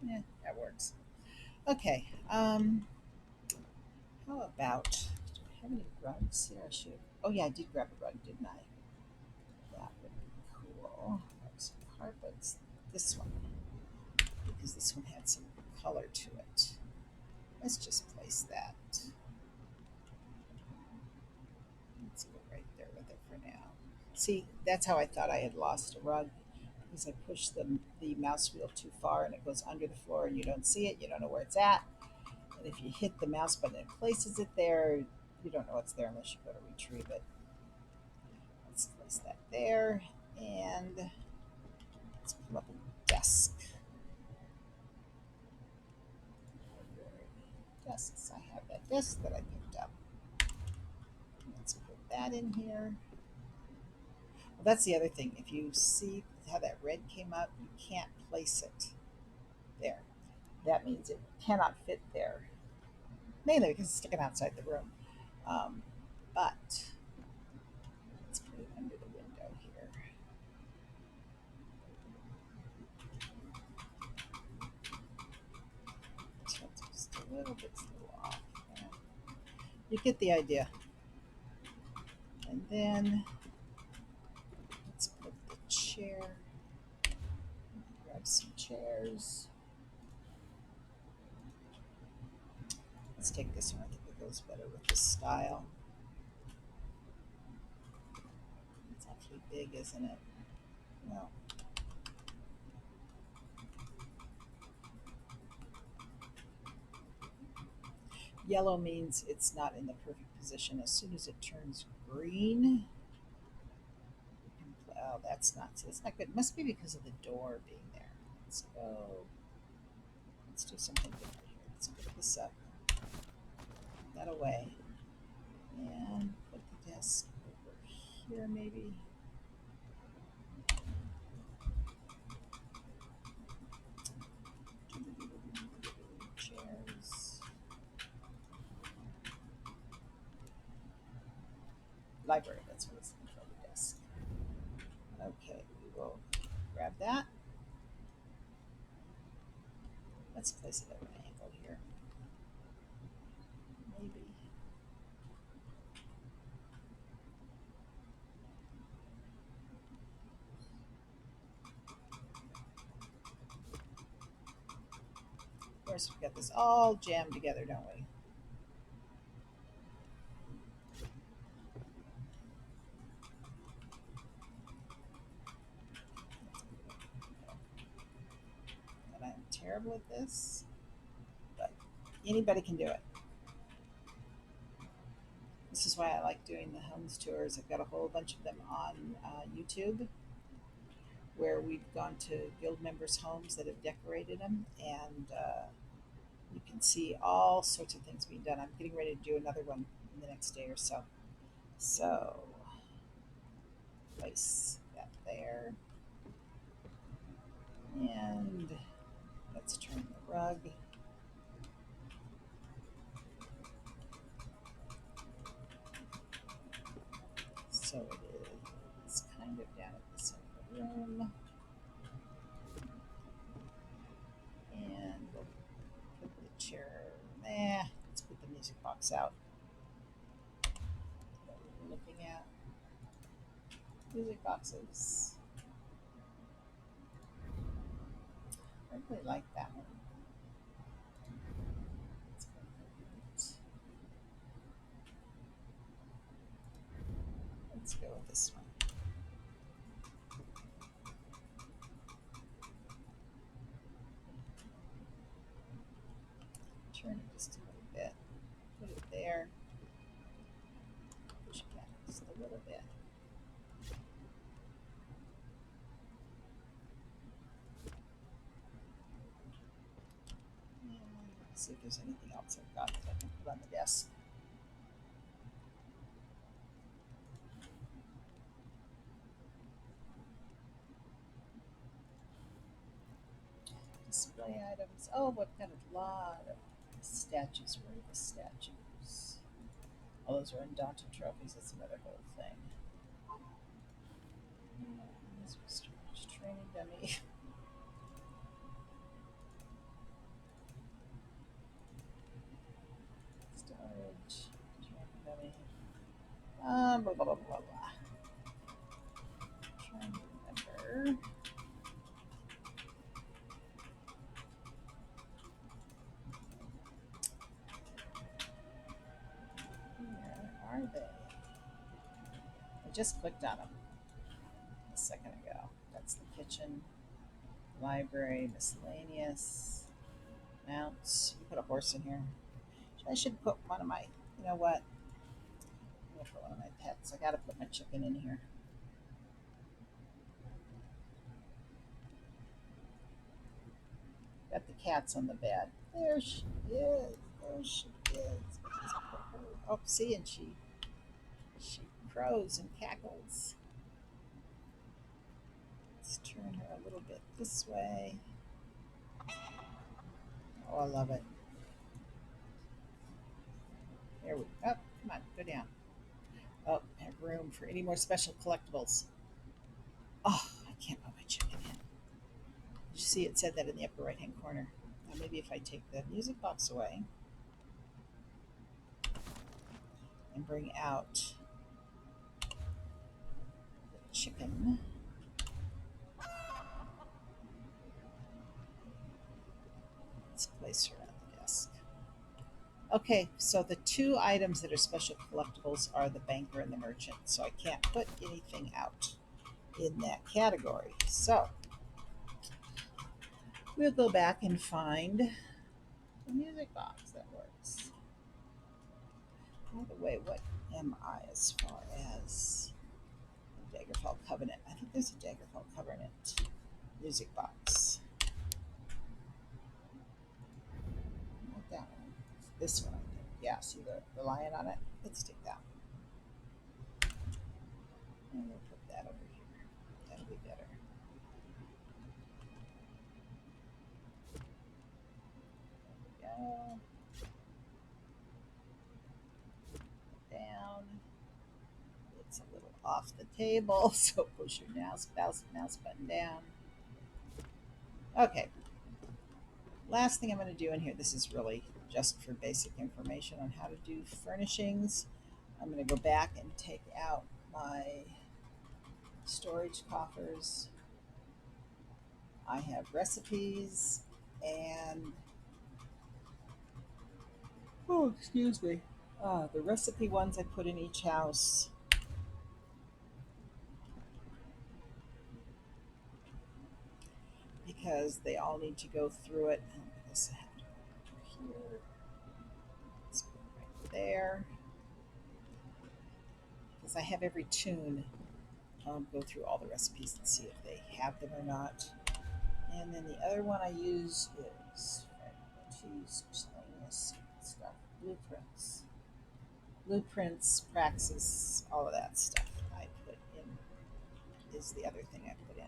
Yeah, that works. Okay. How about, do I have any rugs here? I should. Oh yeah, I did grab a rug, didn't I? That would be cool. Grab some carpets. This one, because this one had some color to it. Let's just place that. Let's go right there with it for now. See, that's how I thought I had lost a rug, because I pushed the mouse wheel too far and it goes under the floor and you don't see it, you don't know where it's at. And if you hit the mouse button and it places it there, you don't know it's there unless you go to retrieve it. Let's place that there, and let's pull up a desk. Desks. I have that desk that I picked up. Let's put that in here. Well, that's the other thing. If you see how that red came up, you can't place it there. That means it cannot fit there. Mainly because it's sticking outside the room. But let's put it under the window here. little bit's a little off. You get the idea. And then let's put the chair. Grab some chairs. Let's take this one. I think it goes better with this style. It's actually big, isn't it? No. Yellow means it's not in the perfect position. As soon as it turns green, oh, that's not. So that's not good. It must be because of the door being there. Let's go. Let's do something different here. Let's put this up. That away. And put the desk over here, maybe. Chairs. Library, that's what it's for the desk. Okay, we will grab that. Let's place it at an angle here. Maybe. Of course, we've got this all jammed together, don't we? And I'm terrible at this, but anybody can do it. This is why I like doing the homes tours. I've got a whole bunch of them on YouTube where we've gone to guild members' homes that have decorated them, and you can see all sorts of things being done. I'm getting ready to do another one in the next day or so. So, place that there. And let's turn the rug. So it is kind of down at the center of the room. And we'll put the chair, let's put the music box out. What we're looking at. Music boxes. I really like that one. Let's go with this one. Turn it just a little bit. Put it there. Push it back just a little bit. And let's see if there's anything else I've got that I can put on the desk. Display items. Oh, we've got a lot of statues. Where are the statues? Oh, those are undaunted trophies. That's another whole thing. This was storage training dummy. Storage training dummy. Blah, blah, blah, blah, blah. Trying to remember. Where are they? I just clicked on them a second ago. That's the kitchen, library, miscellaneous, mounts. You put a horse in here. I should put one of my, you know what? I'm gonna put one of my pets. I gotta put my chicken in here. Got the cats on the bed. There she is. There she is. Oh, see, and she crows and cackles. Let's turn her a little bit this way. Oh, I love it. There we go. Oh, come on, go down. Oh, I have room for any more special collectibles. Oh, I can't put my chicken in. Did you see it said that in the upper right hand corner? Now maybe if I take the music box away. and bring out the chicken. Let's place her at the desk. Okay, so the two items that are special collectibles are the banker and the merchant, so I can't put anything out in that category. So we'll go back and find a music box that works. By the way, what am I as far as the Daggerfall Covenant? I think there's a Daggerfall Covenant music box. Not that one. This one, I think. Yeah, see the lion on it? Let's take that one. And we'll put that over here. That'll be better. There we go. Down. It's a little off the table, so push your mouse button down. Okay. Last thing I'm going to do in here, this is really just for basic information on how to do furnishings. I'm going to go back and take out my storage coffers. I have recipes and excuse me. The recipe ones I put in each house. Because they all need to go through it. And I guess I have to go over here. Let's go right there. Because I have every tune go through all the recipes and see if they have them or not. And then the other one I use is miscellaneous stuff, blueprints, praxis, all of that stuff I put in is the other thing I put in.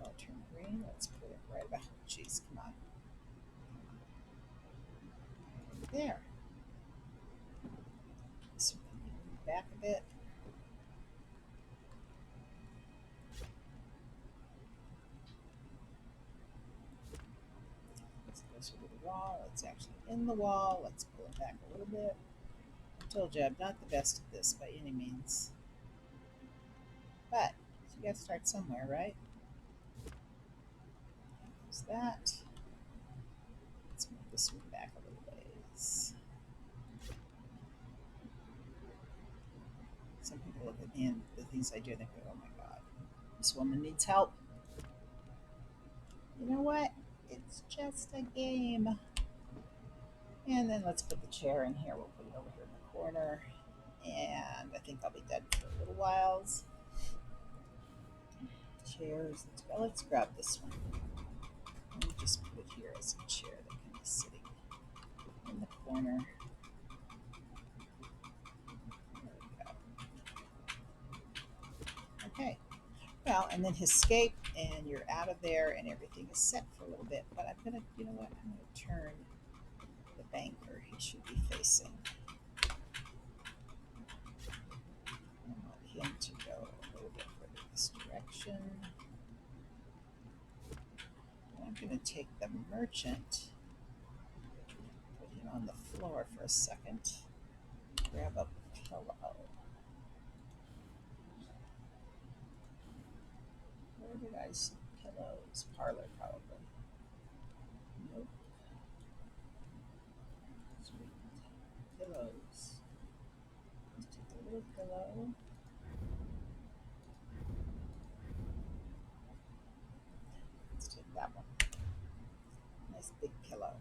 I'll turn green. Let's put it right about. Jeez, come on. There. This one can move back a bit. This goes over the wall. It's actually in the wall. Let's pull it back a little bit. I told you I'm not the best at this by any means. But you gotta start somewhere, right? There's that. Let's move this one back a little ways. Some people look at me and the things I do and they go, oh my god, this woman needs help. You know what? It's just a game. And then let's put the chair in here. We'll put it over here in the corner. And I think I'll be done for a little while. Chairs. Let's grab this one. Let me just put it here as a chair that can be sitting in the corner. There we go. Okay. Well, and then escape, and you're out of there, and everything is set for a little bit. But I'm gonna, you know what? I'm gonna turn the banker. He should be facing. I want him to go a little bit further this direction. And I'm gonna take the merchant, put him on the floor for a second. Grab a pillow. Where did I see pillows? Parlor, probably. Nope. Sweet. Pillows. Let's take a little pillow. Let's take that one. Nice big pillow.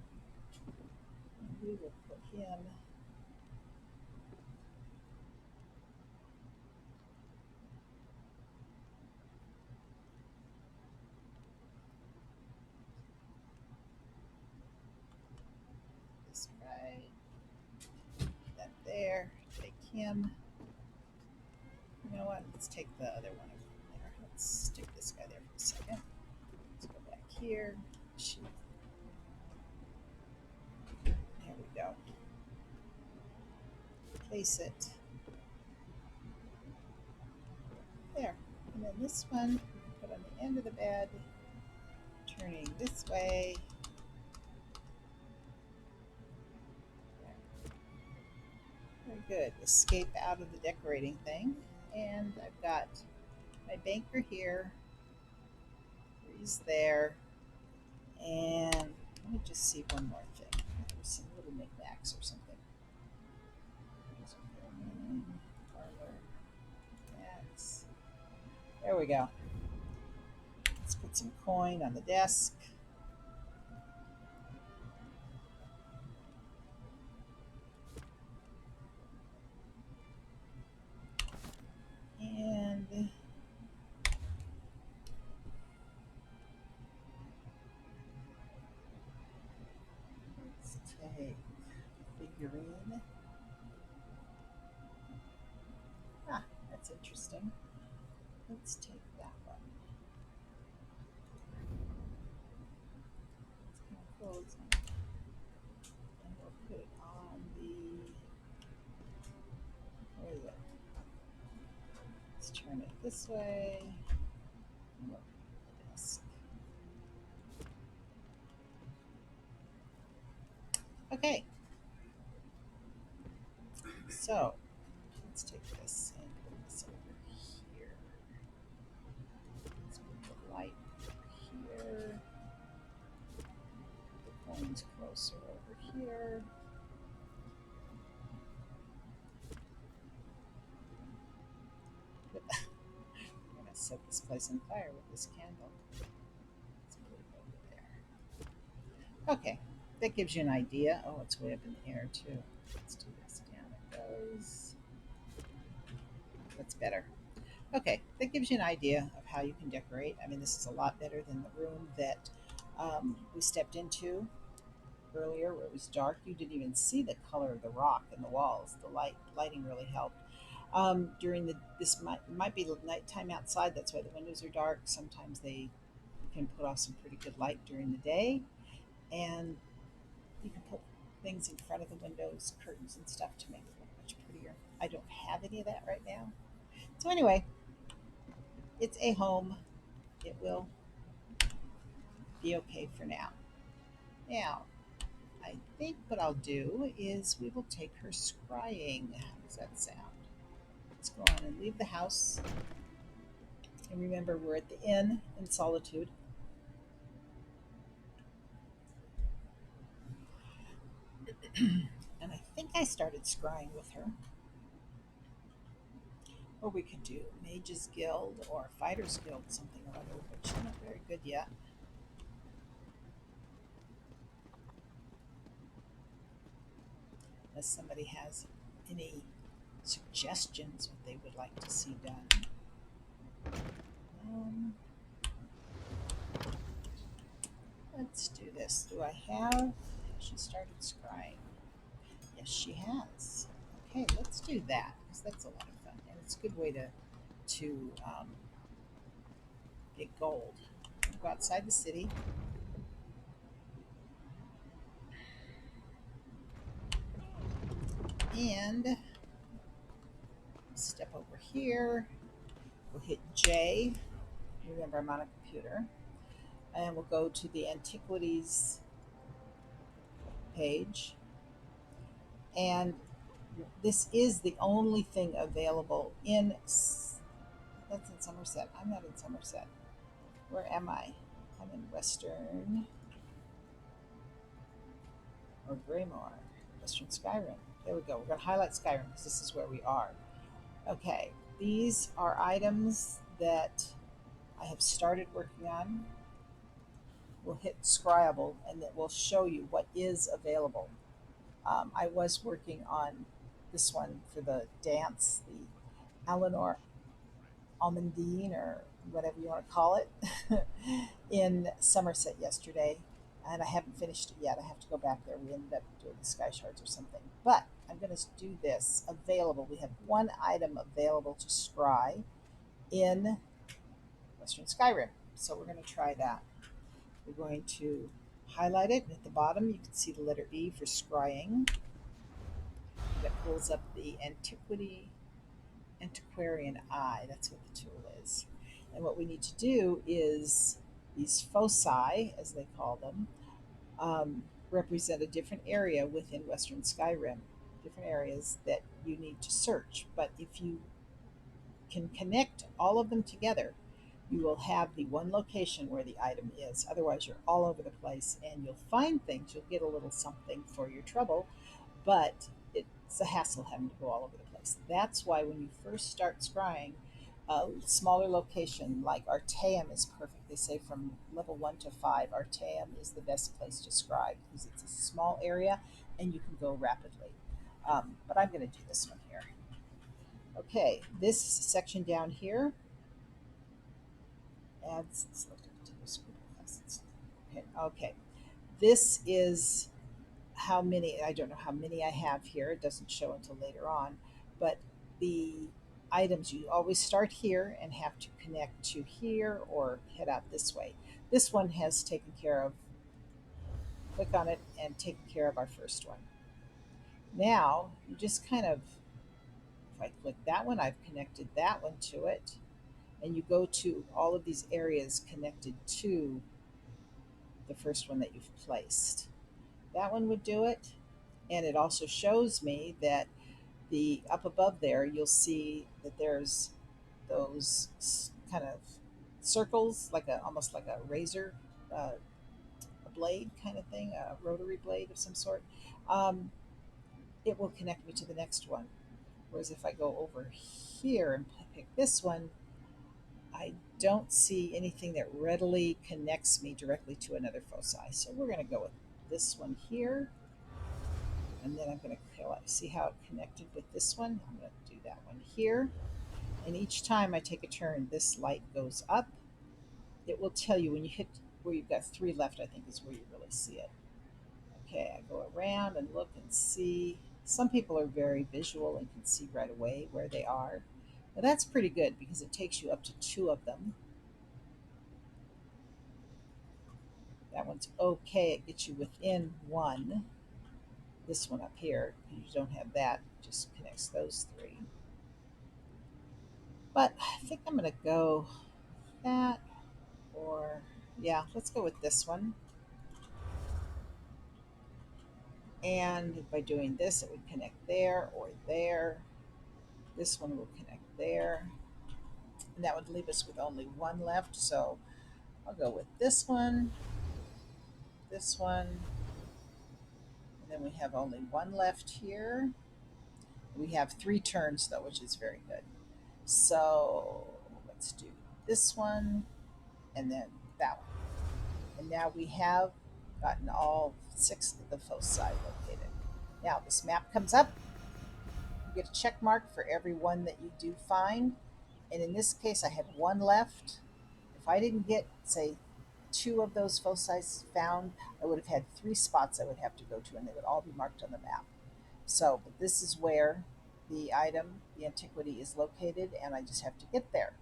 And we will put him this right. That there. Take him. You know what? Let's take the other one over there. Let's stick this guy there for a second. Let's go back here. Shoot. There we go. Place it. There. And then this one, put on the end of the bed, turning this way. Very good. Escape out of the decorating thing. And I've got my banker here. He's there. And let me just see one more thing. There's some little knickknacks or something. Parlor. That's, there we go. Let's put some coin on the desk. And let's take figurine. Ah, that's interesting. Let's take that one. It's kind of cool, isn't it? And we'll put it on the, where is it? Let's turn it this way. And we'll put the desk. Okay. So let's take this and put this over here. Let's put the light over here. The coin's closer over here. I'm gonna set this place on fire with this candle. Let's put it over there. Okay, that gives you an idea. Oh, it's way up in the air too. Let's do this. Down it goes. That's better. Okay, that gives you an idea of how you can decorate. I mean, this is a lot better than the room that we stepped into earlier, where it was dark. You didn't even see the color of the rock in the walls. The lighting really helped. During this might be nighttime outside. That's why the windows are dark. Sometimes they can put off some pretty good light during the day, and you can put things in front of the windows, curtains and stuff to make it look much prettier. I don't have any of that right now. So anyway, it's a home. It will be okay for now. Now, I think what I'll do is we will take her scrying. How does that sound? Let's go on and leave the house. And remember, we're at the inn in Solitude. And I think I started scrying with her. Or we could do Mage's Guild or Fighter's Guild, something or other, but she's not very good yet. Unless somebody has any suggestions what they would like to see done. Let's do this. Do I have? She started scrying. Yes, she has. Okay, let's do that because that's a lot of fun and it's a good way to get gold. Go outside the city. And step over here. We'll hit J. Remember, I'm on a computer. And we'll go to the Antiquities page. And this is the only thing available in. That's in Somerset. I'm not in Somerset. Where am I? I'm in Western or Greymore. Western Skyrim. There we go. We're going to highlight Skyrim because this is where we are. Okay, these are items that I have started working on. We'll hit Scryable and that will show you what is available. I was working on this one for the dance, the Eleanor Almondine or whatever you want to call it, in Somerset yesterday. And I haven't finished it yet. I have to go back there. We ended up doing the sky shards or something. But I'm going to do this available. We have one item available to scry in Western Skyrim. So we're going to try that. We're going to highlight it. And at the bottom, you can see the letter E for scrying. That pulls up the antiquarian eye. That's what the tool is. And what we need to do is these foci, as they call them, represent a different area within Western Skyrim. different areas that you need to search. But if you can connect all of them together, you will have the one location where the item is. Otherwise, you're all over the place and you'll find things. You'll get a little something for your trouble, but it's a hassle having to go all over the place. That's why when you first start scrying, a smaller location like Artaeum is perfect. They say from level 1 to 5, Artaeum is the best place to scry because it's a small area and you can go rapidly. But I'm going to do this one here. Okay, this section down here adds selected continuous group of classes. Okay, this is how many, I don't know how many I have here. It doesn't show until later on, but the items, you always start here and have to connect to here or head out this way. This one has taken care of, click on it and taken care of our first one. Now you just kind of, if I click that one, I've connected that one to it, and you go to all of these areas connected to the first one that you've placed. That one would do it. And it also shows me that the up above there, you'll see that there's those kind of circles, like a almost like a razor, a blade kind of thing, a rotary blade of some sort. Um, it will connect me to the next one. Whereas if I go over here and pick this one, I don't see anything that readily connects me directly to another foci. So we're going to go with this one here. And then I'm going to see how it connected with this one. I'm going to do that one here. And each time I take a turn, this light goes up. It will tell you when you hit where you've got 3 left, I think is where you really see it. Okay, I go around and look and see. Some people are very visual and can see right away where they are. Now that's pretty good because it takes you up to 2 of them. That one's okay. It gets you within 1. This one up here, you don't have that, it just connects those 3. But I think I'm going to go with that, or yeah, let's go with this one. And by doing this, it would connect there or there. This one will connect there. And that would leave us with only 1 left. So I'll go with this one, and then we have only 1 left here. We have 3 turns though, which is very good. So let's do this one and then that one. And now we have gotten all 6 of the foci located. Now this map comes up. You get a check mark for every one that you do find. And in this case, I had 1 left. If I didn't get, say, 2 of those foci found, I would have had 3 spots I would have to go to, and they would all be marked on the map. So, but this is where the item, the antiquity, is located, and I just have to get there.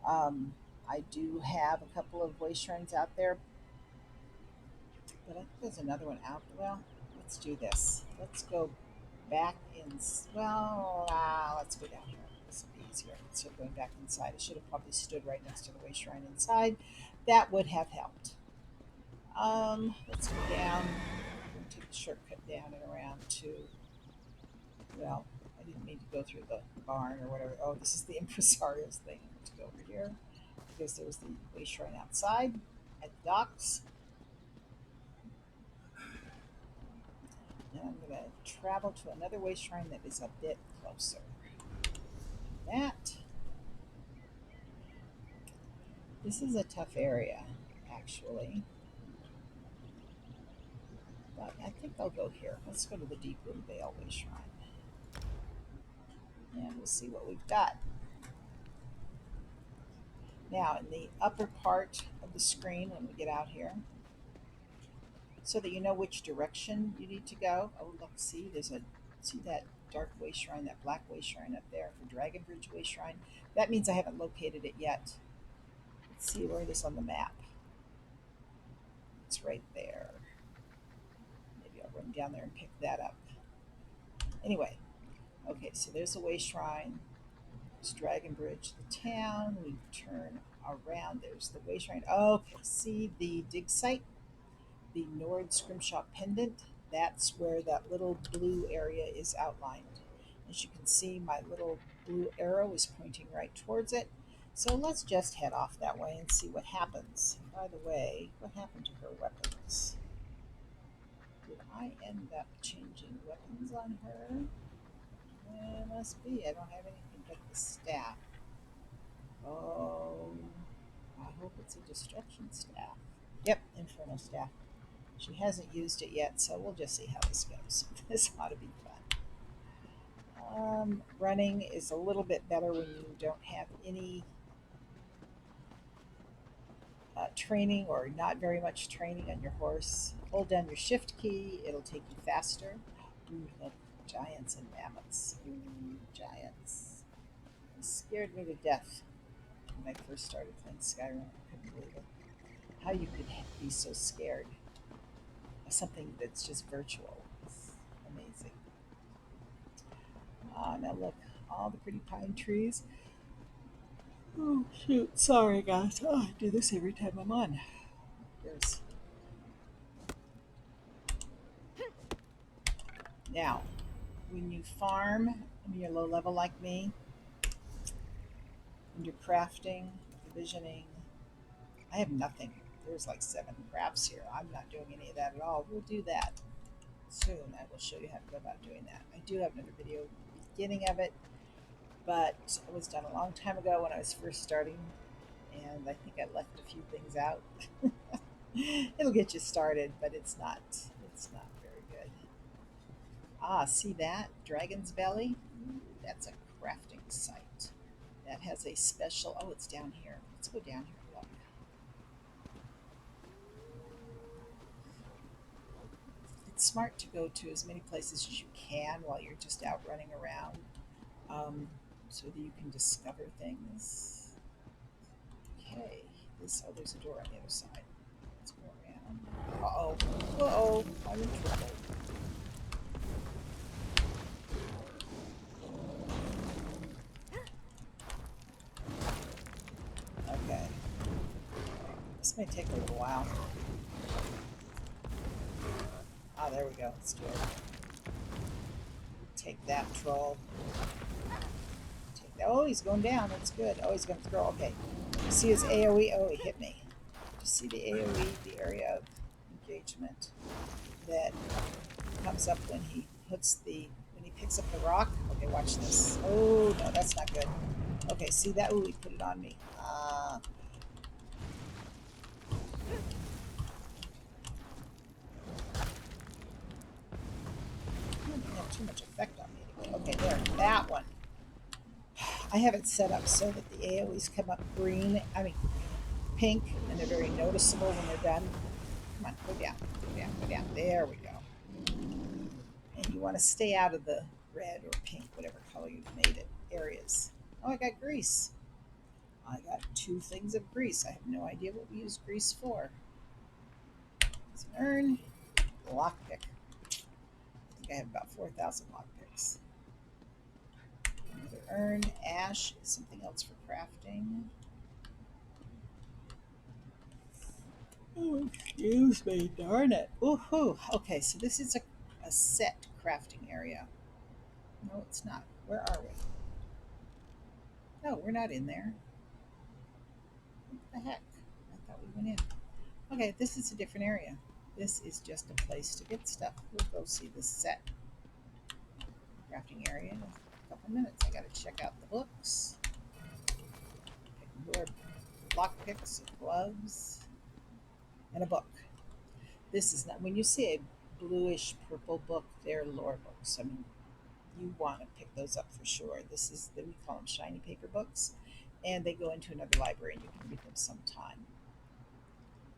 I do have a couple of way shrines out there, but I think there's another one out. Well, let's do this. Let's go back in. Well, let's go down here. This will be easier. Instead of going back inside, I should have probably stood right next to the way shrine inside. That would have helped. Let's go down. I'm going to take the shortcut down and around to. Well, I didn't mean to go through the barn or whatever. Oh, this is the impresario's thing. I'm going to go over here because there's the way shrine outside at the docks. And I'm going to travel to another way shrine that is a bit closer. That. This is a tough area, actually. But I think I'll go here. Let's go to the Deep Room Vale way shrine. And we'll see what we've got. Now, in the upper part of the screen, when we get out here, so that you know which direction you need to go. Oh, look, see that dark way shrine, that black way shrine up there for Dragon Bridge way shrine. That means I haven't located it yet. Let's see where it is on the map. It's right there. Maybe I'll run down there and pick that up. Anyway, okay, so there's the way shrine. There's Dragon Bridge, the town. We turn around. There's the way shrine. Okay, see the dig site? The Nord Scrimshaw pendant. That's where that little blue area is outlined. As you can see, my little blue arrow is pointing right towards it. So let's just head off that way and see what happens. By the way, what happened to her weapons? Did I end up changing weapons on her? It must be. I don't have anything but the staff. Oh, I hope it's a destruction staff. Yep, infernal staff. She hasn't used it yet, so we'll just see how this goes. This ought to be fun. Running is a little bit better when you don't have any training or not very much training on your horse. Hold down your shift key, it'll take you faster. Ooh, look, giants and mammoths. Ooh, giants. It scared me to death when I first started playing Skyrim. I couldn't believe it. How you could be so scared of something that's just virtual. It's amazing. Now look, all the pretty pine trees. Oh shoot, sorry guys. Oh, I do this every time I'm on. There's now when you farm, when you're low level like me, and you're crafting, provisioning, I have nothing. There's like 7 crafts here. I'm not doing any of that at all. We'll do that soon. I will show you how to go about doing that. I do have another video at the beginning of it, but it was done a long time ago when I was first starting, and I think I left a few things out. It'll get you started, but it's not very good. Ah, see that? Dragon's Belly? Ooh, that's a crafting site. That has a special, oh, it's down here. Let's go down here and look. It's smart to go to as many places as you can while you're just out running around, so that you can discover things. Okay, there's a door on the other side. Let's go around. Uh-oh. Uh-oh, I'm in trouble. Okay. This may take a little while. Ah, there we go. Let's do it. Take that, troll. Take that. Oh, he's going down. That's good. Oh, he's going to throw. Okay. See his AoE? Oh, he hit me. Just see the AoE, the area of engagement that comes up when he picks up the rock. Okay, watch this. Oh, no, that's not good. Okay, see that? Oh, he put it on me. Didn't have too much effect on me. Okay, there. That one. I have it set up so that the AoEs come up pink, and they're very noticeable when they're done. Come on, go down, go down, go down. There we go. And you want to stay out of the red or pink, whatever color you've made it, areas. Oh, I got grease. I got 2 things of grease. I have no idea what we use grease for. It's an urn, lockpick. I think I have about 4,000 lockpicks. Another urn, ash is something else for crafting. Oh, excuse me, darn it. Woohoo! Okay, so this is a set crafting area. No, it's not. Where are we? No, we're not in there. What the heck? I thought we went in. Okay, this is a different area. This is just a place to get stuff. We'll go see the set crafting area in a couple minutes. I gotta check out the books. More lockpicks, gloves, and a book. This is not, when you see a bluish purple book, they're lore books. I mean, you want to pick those up for sure. We call them shiny paper books, and they go into another library and you can read them sometime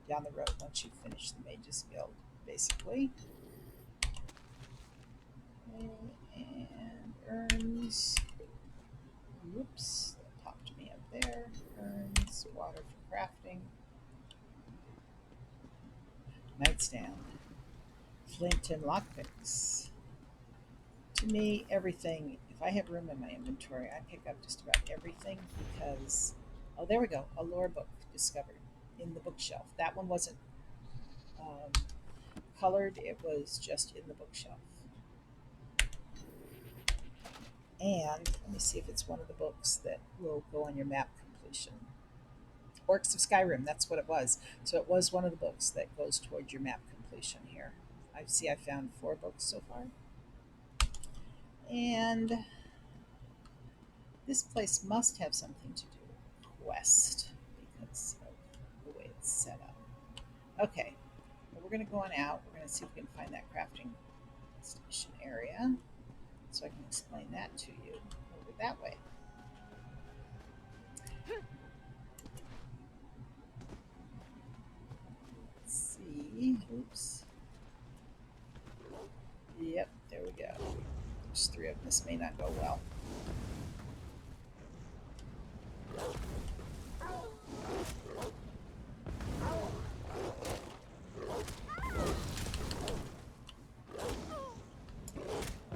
down the road once you finish the Mages Guild, basically. Okay, and urns. Whoops, that popped me up there. Urns, water for crafting. Nightstand. Flint and lockpicks. To me, everything, if I have room in my inventory, I pick up just about everything because, oh, there we go, a lore book discovered in the bookshelf. That one wasn't colored, it was just in the bookshelf. And let me see if it's one of the books that will go on your map completion. Orcs of Skyrim, that's what it was. So it was one of the books that goes towards your map completion here. I found 4 books so far. And this place must have something to do with quest because of the way it's set up. Okay, well, we're going to go on out. We're going to see if we can find that crafting station area so I can explain that to you over that way. Let's see. Oops. Yep, there we go. There's 3 of them. This may not go well.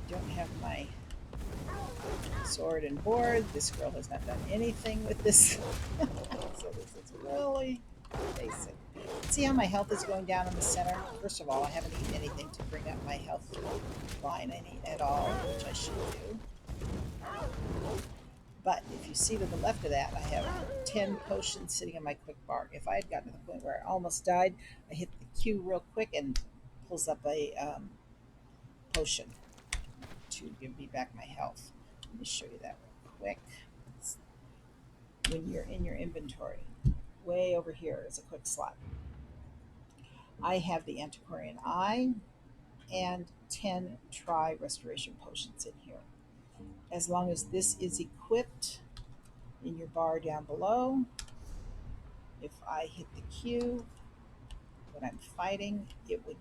Don't have my sword and board. This girl has not done anything with this. So this is really basic. See how my health is going down in the center? First of all, I haven't eaten anything to bring up my health line any at all, which I should do. But if you see to the left of that, I have 10 potions sitting in my quick bar. If I had gotten to the point where I almost died, I hit the Q real quick and pulls up a potion to give me back my health. Let me show you that real quick. When you're in your inventory, way over here is a quick slot. I have the Antiquarian Eye and 10 Tri Restoration Potions in here. As long as this is equipped in your bar down below, if I hit the Q when I'm fighting, it would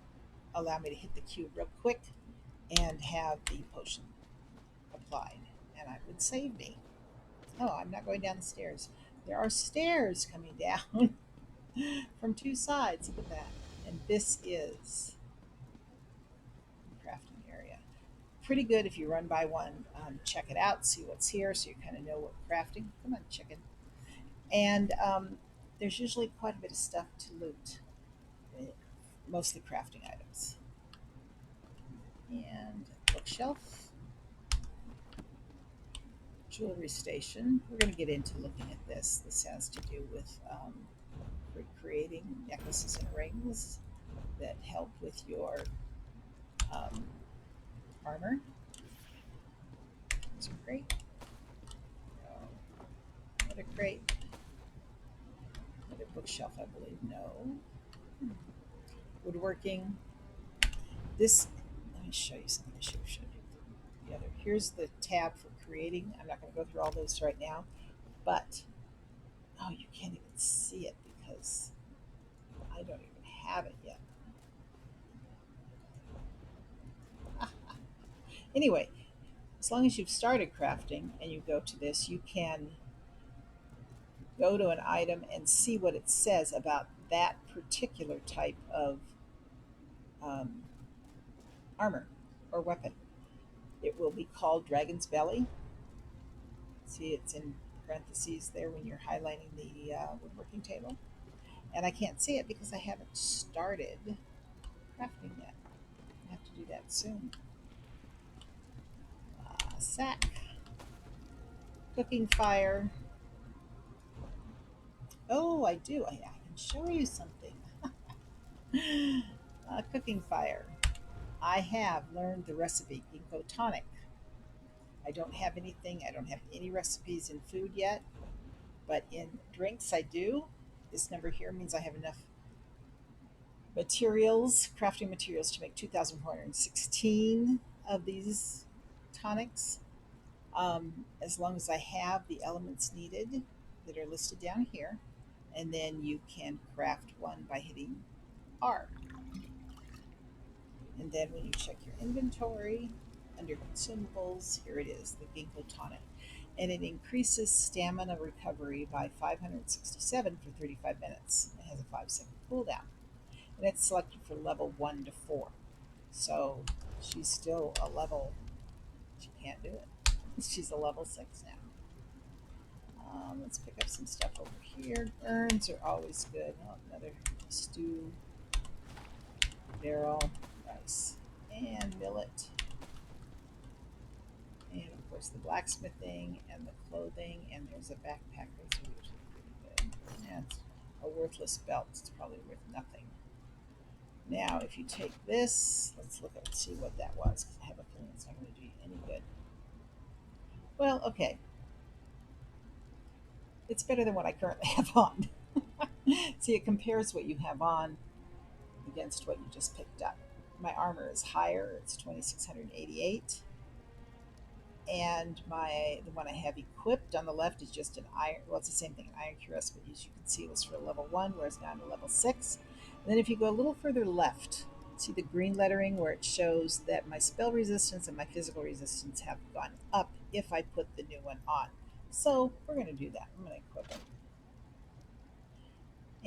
allow me to hit the Q real quick and have the potion applied, and it would save me. Oh, I'm not going down the stairs. There are stairs coming down from 2 sides. Look at that. And this is the crafting area. Pretty good if you run by one. Check it out, see what's here, so you kind of know what crafting. Come on, chicken. And there's usually quite a bit of stuff to loot, mostly crafting items. And bookshelf, jewelry station. We're going to get into looking at this. This has to do with creating necklaces and rings that help with your armor. These are great. Another crate. Another bookshelf, I believe. No. Woodworking. This, let me show you something. I should have showed you the other. Here's the tab for creating. I'm not going to go through all those right now, but oh, you can't even see it because I don't even have it yet. Anyway, as long as you've started crafting and you go to this, you can go to an item and see what it says about that particular type of armor or weapon. It will be called Dragon's Belly. See, it's in parentheses there when you're highlighting the woodworking table. And I can't see it because I haven't started crafting yet. I have to do that soon. Sack. Cooking fire. Oh, I do. I can show you something. Cooking fire. I have learned the recipe, ginkgo tonic. I don't have anything, I don't have any recipes in food yet, but in drinks I do. This number here means I have enough materials, crafting materials, to make 2,416 of these tonics. As long as I have the elements needed that are listed down here, and then you can craft one by hitting R. And then when you check your inventory, under consumables, here it is, the ginkgo tonic. And it increases stamina recovery by 567 for 35 minutes. It has a 5-second cooldown. And it's selected for level 1 to 4. So she's still a level, she can't do it. She's a level 6 now. Let's pick up some stuff over here. Urns are always good. Oh, another stew barrel, rice, and millet. And of course the blacksmithing and the clothing, and there's a backpack. Those are usually pretty good. And a worthless belt. It's probably worth nothing. Now, if you take this, let's look at see what that was, because I have a feeling it's not going to do you any good. Well, okay. It's better than what I currently have on. See, it compares what you have on against what you just picked up. My armor is higher, it's 2688. And the one I have equipped on the left is just an iron, well, it's the same thing, an iron cuirass, but as you can see, it was for level 1, whereas now I'm at level 6. And then if you go a little further left, see the green lettering where it shows that my spell resistance and my physical resistance have gone up if I put the new one on. So we're going to do that. I'm going to equip it.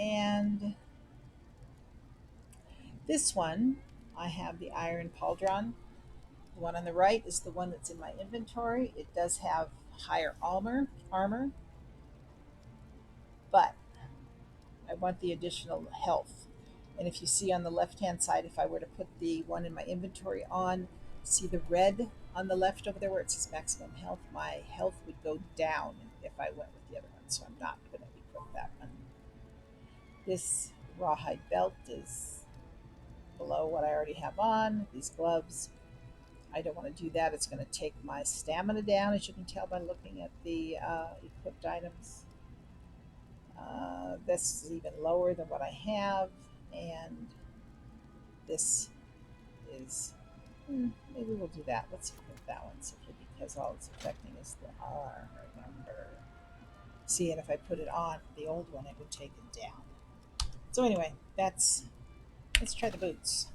And this one, I have the iron pauldron. The one on the right is the one that's in my inventory. It does have higher armor, but I want the additional health. And if you see on the left-hand side, if I were to put the one in my inventory on, see the red on the left over there where it says maximum health, my health would go down if I went with the other one, so I'm not going to equip that one. This rawhide belt is below what I already have on. These gloves, I don't want to do that. It's going to take my stamina down, as you can tell by looking at the equipped items. This is even lower than what I have, and this is, maybe we'll do that. Let's equip that one simply because all it's affecting is the R number. See, and if I put it on the old one, it would take it down. So anyway, let's try the boots.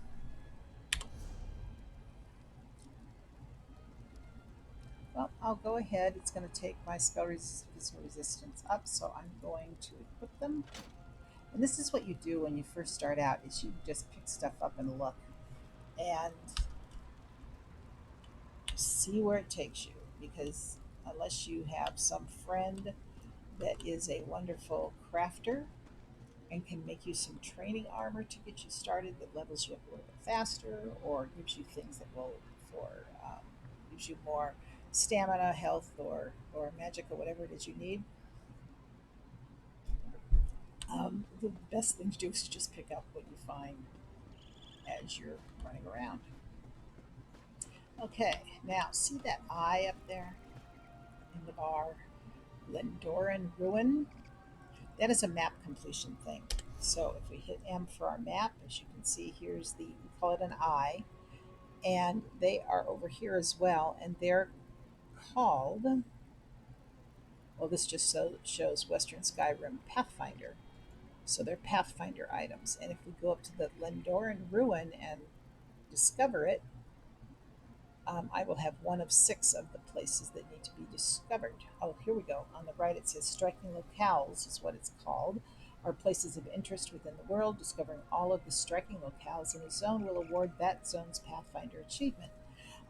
Well, I'll go ahead. It's going to take my spell resistance up, so I'm going to equip them. And this is what you do when you first start out, is you just pick stuff up and look and see where it takes you. Because unless you have some friend that is a wonderful crafter and can make you some training armor to get you started that levels you up a little bit faster, or gives you things that will gives you more stamina, health, or magic, or whatever it is you need. The best thing to do is just pick up what you find as you're running around. Okay, now see that eye up there in the bar? Lendoran Ruin? That is a map completion thing. So if we hit M for our map, as you can see, here's we call it an eye, and they are over here as well, and they're called, well, this just shows Western Skyrim Pathfinder. So they're Pathfinder items. And if we go up to the Lendoran Ruin and discover it, I will have one of 6 of the places that need to be discovered. Oh, here we go. On the right, it says striking locales is what it's called, are places of interest within the world. Discovering all of the striking locales in a zone will award that zone's Pathfinder achievement.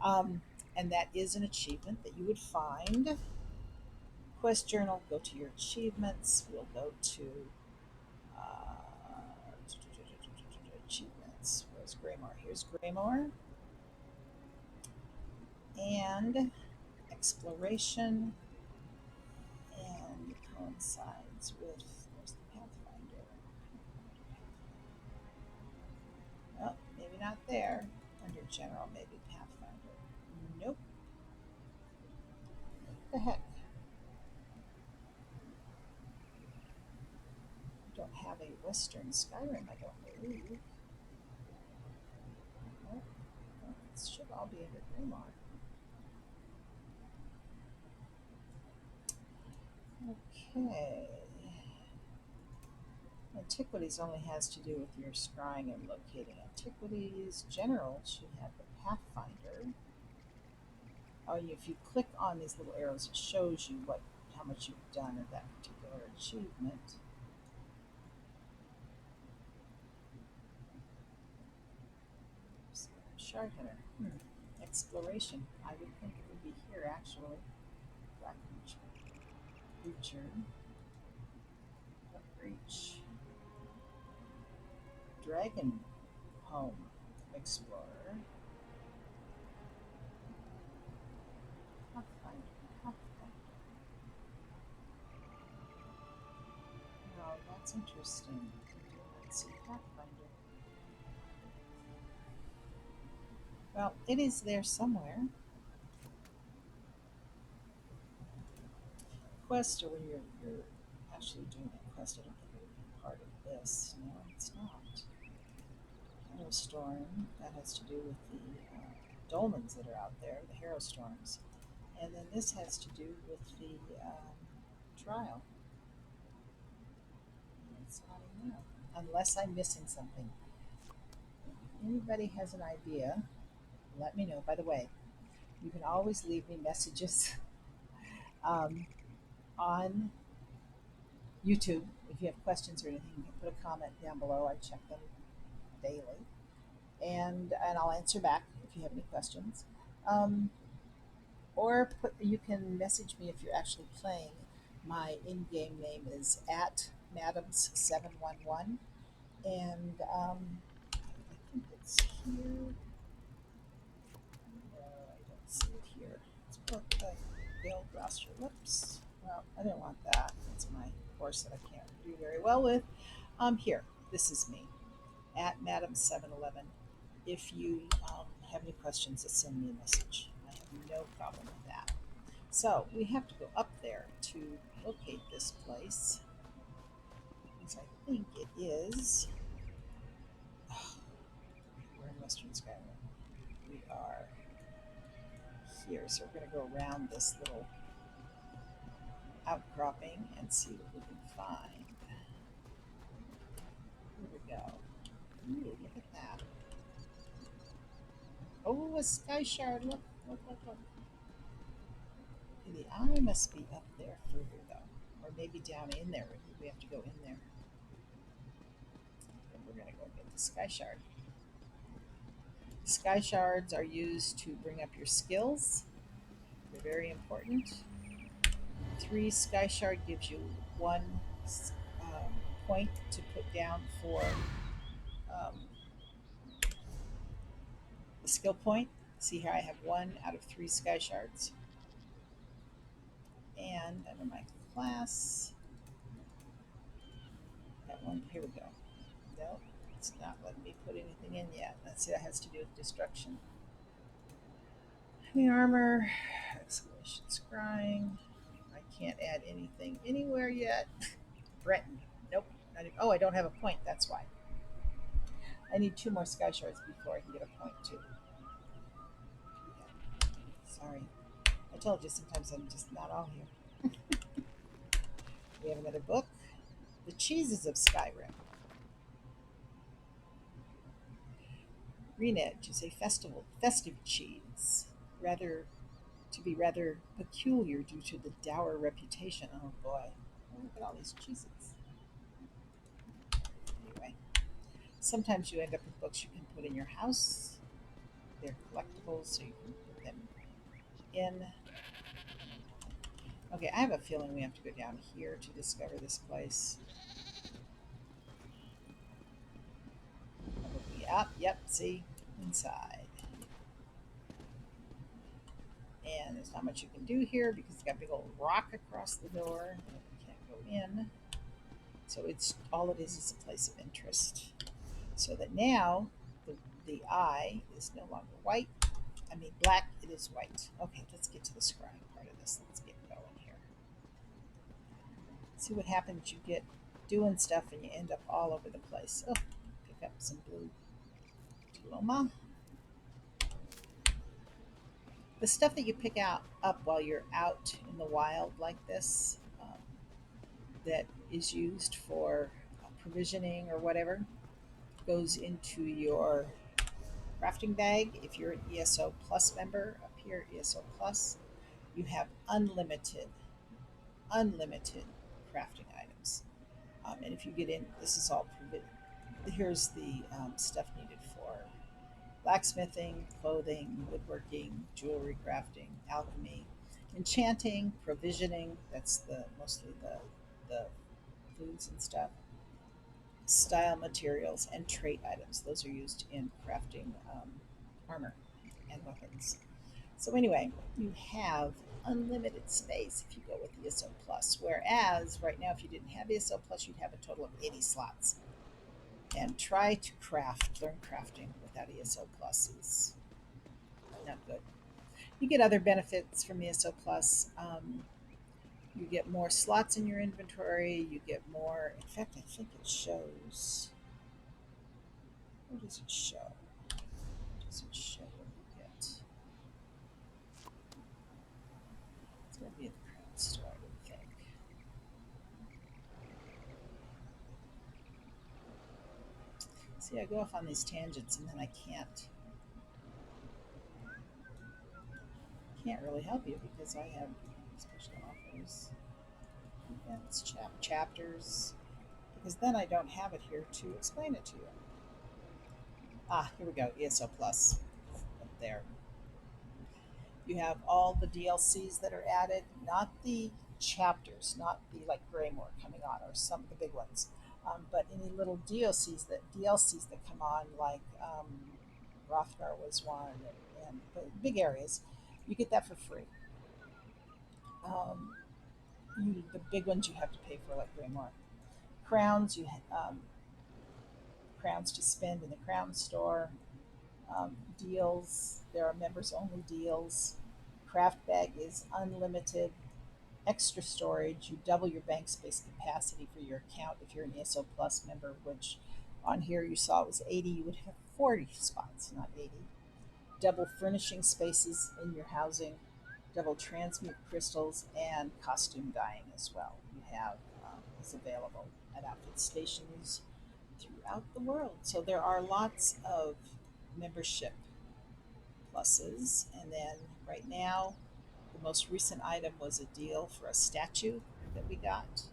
And that is an achievement that you would find. Quest journal, go to your achievements. We'll go to achievements. Where's Greymore? Here's Greymore. And exploration, and it coincides with, there's the Pathfinder. Oh, maybe not there. Under general, maybe Pathfinder. Nope. What the heck? I don't have a Western Skyrim, I don't believe. Oh, it should all be under Grimoire. Okay. Antiquities only has to do with your scrying and locating antiquities. General should have the Pathfinder. Oh, if you click on these little arrows, it shows you how much you've done of that particular achievement. Shard Hunter. Exploration. I would think it would be here, actually. Black Creature. Breach. Dragon Home. Explorer. Pathfinder. Pathfinder. Oh, that's interesting. Let's see. Pathfinder. Well, it is there somewhere. Quest, or when you're actually doing a quest, I don't think it would be part of this. No, it's not. Hero Storm, that has to do with the dolmens that are out there, the Hero Storms. And then this has to do with the trial. It's not in there. Unless I'm missing something. If anybody has an idea, let me know. By the way, you can always leave me messages um, on YouTube. If you have questions or anything, you can put a comment down below. I check them daily, and I'll answer back if you have any questions. Um, or you can message me if you're actually playing. My in-game name is at Madams711, and I think it's here. No, I don't see it here. Let's put the build roster. Whoops. Well, I didn't want that. That's my horse that I can't do very well with. Here, this is me at Madam711. If you have any questions, just send me a message. I have no problem with that. So we have to go up there to locate this place. Because I think it is. We're in Western Skyrim. We are here, so we're going to go around this little outcropping and see what we can find. Here we go. Ooh, look at that. Oh, a sky shard. Look, look, look, look. Okay, the eye must be up there further, though. Or maybe down in there. We have to go in there. And we're going to go get the sky shard. Sky shards are used to bring up your skills. They're very important. 3 sky shard gives you 1 um, point to put down for um, a skill point. See here, I have 1 out of 3 sky shards. And under my class, that one, here we go. Nope, it's not letting me put anything in yet. Let's see, that has to do with destruction. Heavy armor, exclamation scrying. I can't add anything anywhere yet. Breton, nope. Not even, oh, I don't have a point, that's why. I need 2 more sky shards before I can get a point too. Sorry. I told you sometimes I'm just not all here. We have another book. The Cheeses of Skyrim. Green Edge is a festive cheese, rather peculiar due to the dour reputation. Oh boy, look at all these cheeses. Anyway, sometimes you end up with books you can put in your house. They're collectibles, so you can put them in. Okay, I have a feeling we have to go down here to discover this place. Probably up. Yep, see? Inside. And there's not much you can do here because it's got a big old rock across the door. You can't go in. So it's all it is a place of interest. So that now the eye is no longer white. I mean black, it is white. Okay, let's get to the scrying part of this. Let's get going here. See what happens. You get doing stuff and you end up all over the place. Oh, pick up some blue diploma. The stuff that you pick up while you're out in the wild like this, that is used for provisioning or whatever, goes into your crafting bag. If you're an ESO Plus member up here, ESO Plus, you have unlimited crafting items. And if you get in, this is all here's the stuff needed for blacksmithing, clothing, woodworking, jewelry crafting, alchemy, enchanting, provisioning. That's the mostly the foods and stuff. style materials, and trait items. Those are used in crafting armor and weapons. So anyway, you have unlimited space if you go with ESO Plus. Whereas right now, if you didn't have ESO Plus, you'd have a total of 80 slots. And try to learn crafting without ESO Plus is not good. You get other benefits from ESO Plus. You get more slots in your inventory. You get more. In fact, I think it shows. What does it show? Does it show what you get? It's going to be in the crown store, I would think. See, I go off on these tangents and then I can't really help you because I have special offers, events, chapters, because then I don't have it here to explain it to you. Ah, here we go, ESO Plus, up there. You have all the DLCs that are added, not the chapters, not the like Greymore coming on or some of the big ones, but any little DLCs that come on, like Rothgar was one, and the big areas. You get that for free. The big ones you have to pay for, like Greymore. Crowns, crowns to spend in the crown store. Deals, there are members only deals. Craft bag is unlimited. Extra storage, you double your bank space capacity for your account if you're an ESO Plus member, which on here you saw it was 80. You would have 40 spots, not 80. Double furnishing spaces in your housing, double transmute crystals, and costume dyeing as well. You have is available at outfit stations throughout the world. So there are lots of membership pluses. And then right now, the most recent item was a deal for a statue that we got.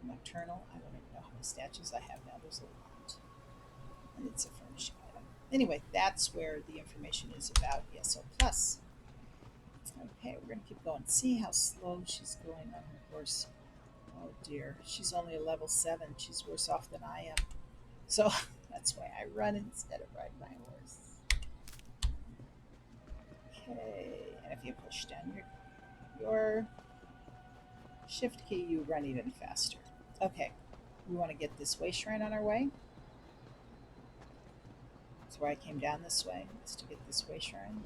A nocturnal. I don't even know how many statues I have now. There's a lot. And it's a furnishing item. Anyway, that's where the information is about ESO Plus. Okay, we're going to keep going. See how slow she's going on her horse. Oh dear, she's only a level 7. She's worse off than I am. So that's why I run instead of ride my horse. Okay, and if you push down your shift key, you run even faster. Okay, we want to get this way shrine on our way. That's where I came down this way, is to get this way shrine.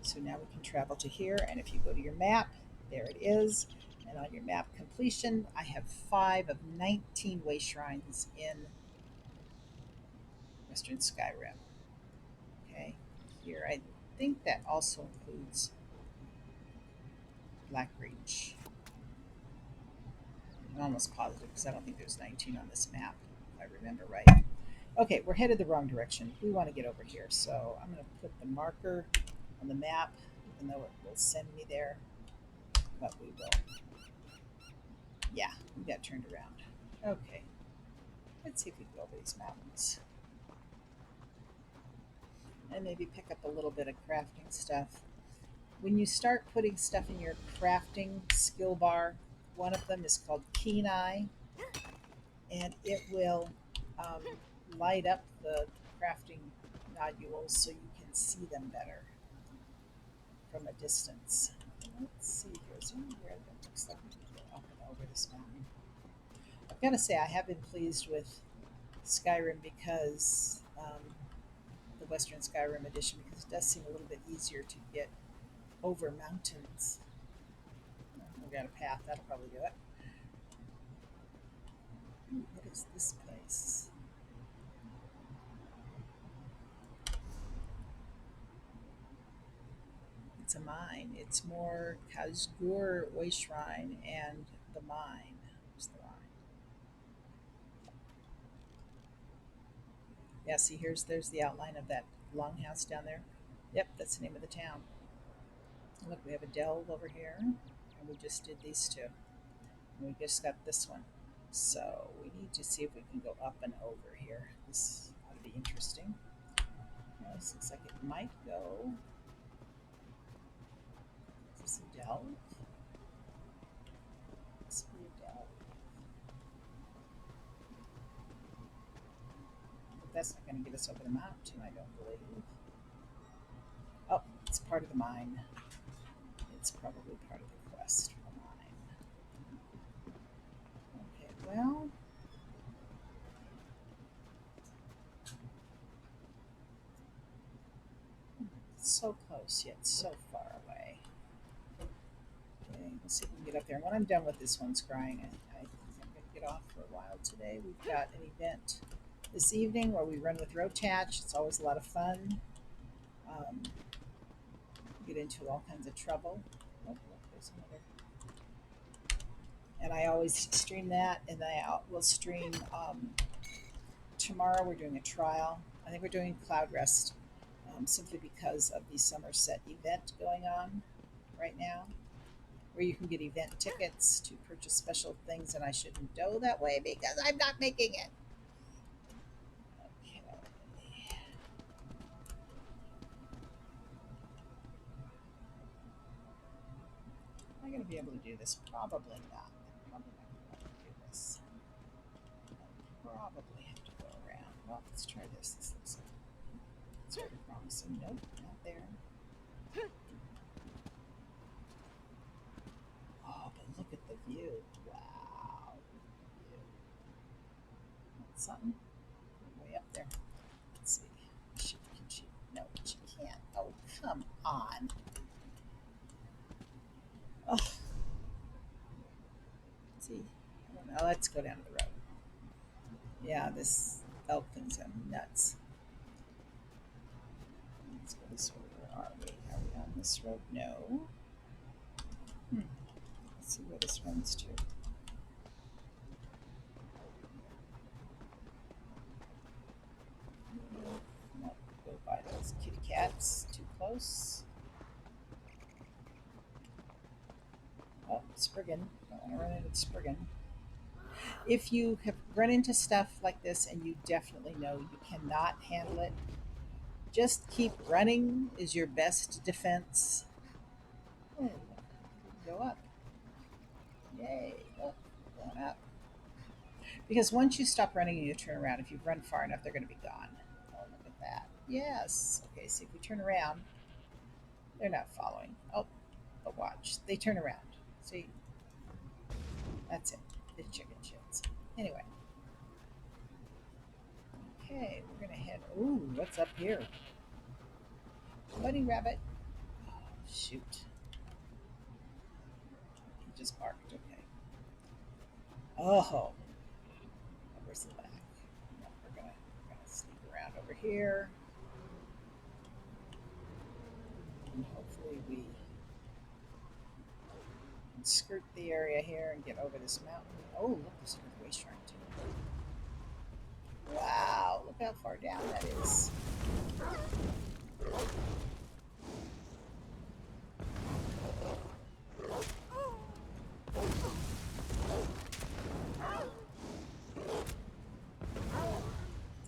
So now we can travel to here, and if you go to your map, there it is. And on your map completion, I have 5 of 19 way shrines in Western Skyrim. Okay, here I think that also includes Blackreach. I'm almost positive because I don't think there's 19 on this map, if I remember right. Okay, we're headed the wrong direction. We want to get over here, so I'm going to put the marker on the map, even though it will send me there, but we will. Yeah, we got turned around. Okay, let's see if we can go over these mountains. And maybe pick up a little bit of crafting stuff. When you start putting stuff in your crafting skill bar, one of them is called Keen Eye, and it will light up the crafting nodules so you can see them better from a distance. Let's see here. Is there anywhere that looks like we can go up and over this mountain? I've got to say, I have been pleased with Skyrim because the Western Skyrim edition, because it does seem a little bit easier to get over mountains. We've got a path, that'll probably do it. Ooh, what is this place? It's a mine. It's more Kazgur Way Shrine and the mine. Where's the mine? Yeah, see, there's the outline of that longhouse down there. Yep, that's the name of the town. Look, we have a delve over here, and we just did these two. And we just got this one. So we need to see if we can go up and over here. This ought to be interesting. Well, this looks like it might go. Is this a delve? This would be a delve. that's not going to get us over the mountain, I don't believe. Oh, it's part of the mine. It's probably part of the quest for the mine. Okay, well, it's so close yet so far away. Okay, let's see if we can get up there. And when I'm done with this one scrying, I think I'm going to get off for a while today. We've got an event this evening where we run with Rotach. It's always a lot of fun. Um, get into all kinds of trouble. Oh, look, there's another. And I always stream that, and then I will stream. Tomorrow we're doing a trial. I think we're doing Cloud Rest simply because of the Somerset event going on right now, where you can get event tickets to purchase special things, and I shouldn't go that way because I'm not making it. Okay. Am I going to be able to do this? Probably not. I'm probably not going to be able to do this. I'll probably have to go around. Well, let's try this. This looks sort of promising. Nope, not there. Oh, but look at the view. Wow. View. That's something. Way up there. Let's see. Can she? No, she can't. Oh, come on. Oh. Let's see. I don't know. Let's go down to the road. Yeah, this elk thing's nuts. Let's go this way. Where are we? Are we on this road? No. Let's see where this runs to. Not go by those kitty cats. Too close. Oh, Spriggan. Don't want to run into the Spriggan. If you have run into stuff like this and you definitely know you cannot handle it, just keep running is your best defense. Oh, go up. Yay. Oh, going up. Because once you stop running and you turn around, if you've run far enough, they're going to be gone. Oh, look at that. Yes. Okay, so if we turn around, they're not following. Oh, but watch. They turn around. See? That's it. The chicken shits. Anyway. Okay, we're going to head. Ooh, what's up here? Bunny rabbit. Oh, shoot. He just barked. Okay. Oh. Where's the back? No, we're gonna sneak around over here. And hopefully we can skirt the area here and get over this mountain. Oh, look, there's another way shrine too. Wow, look how far down that is.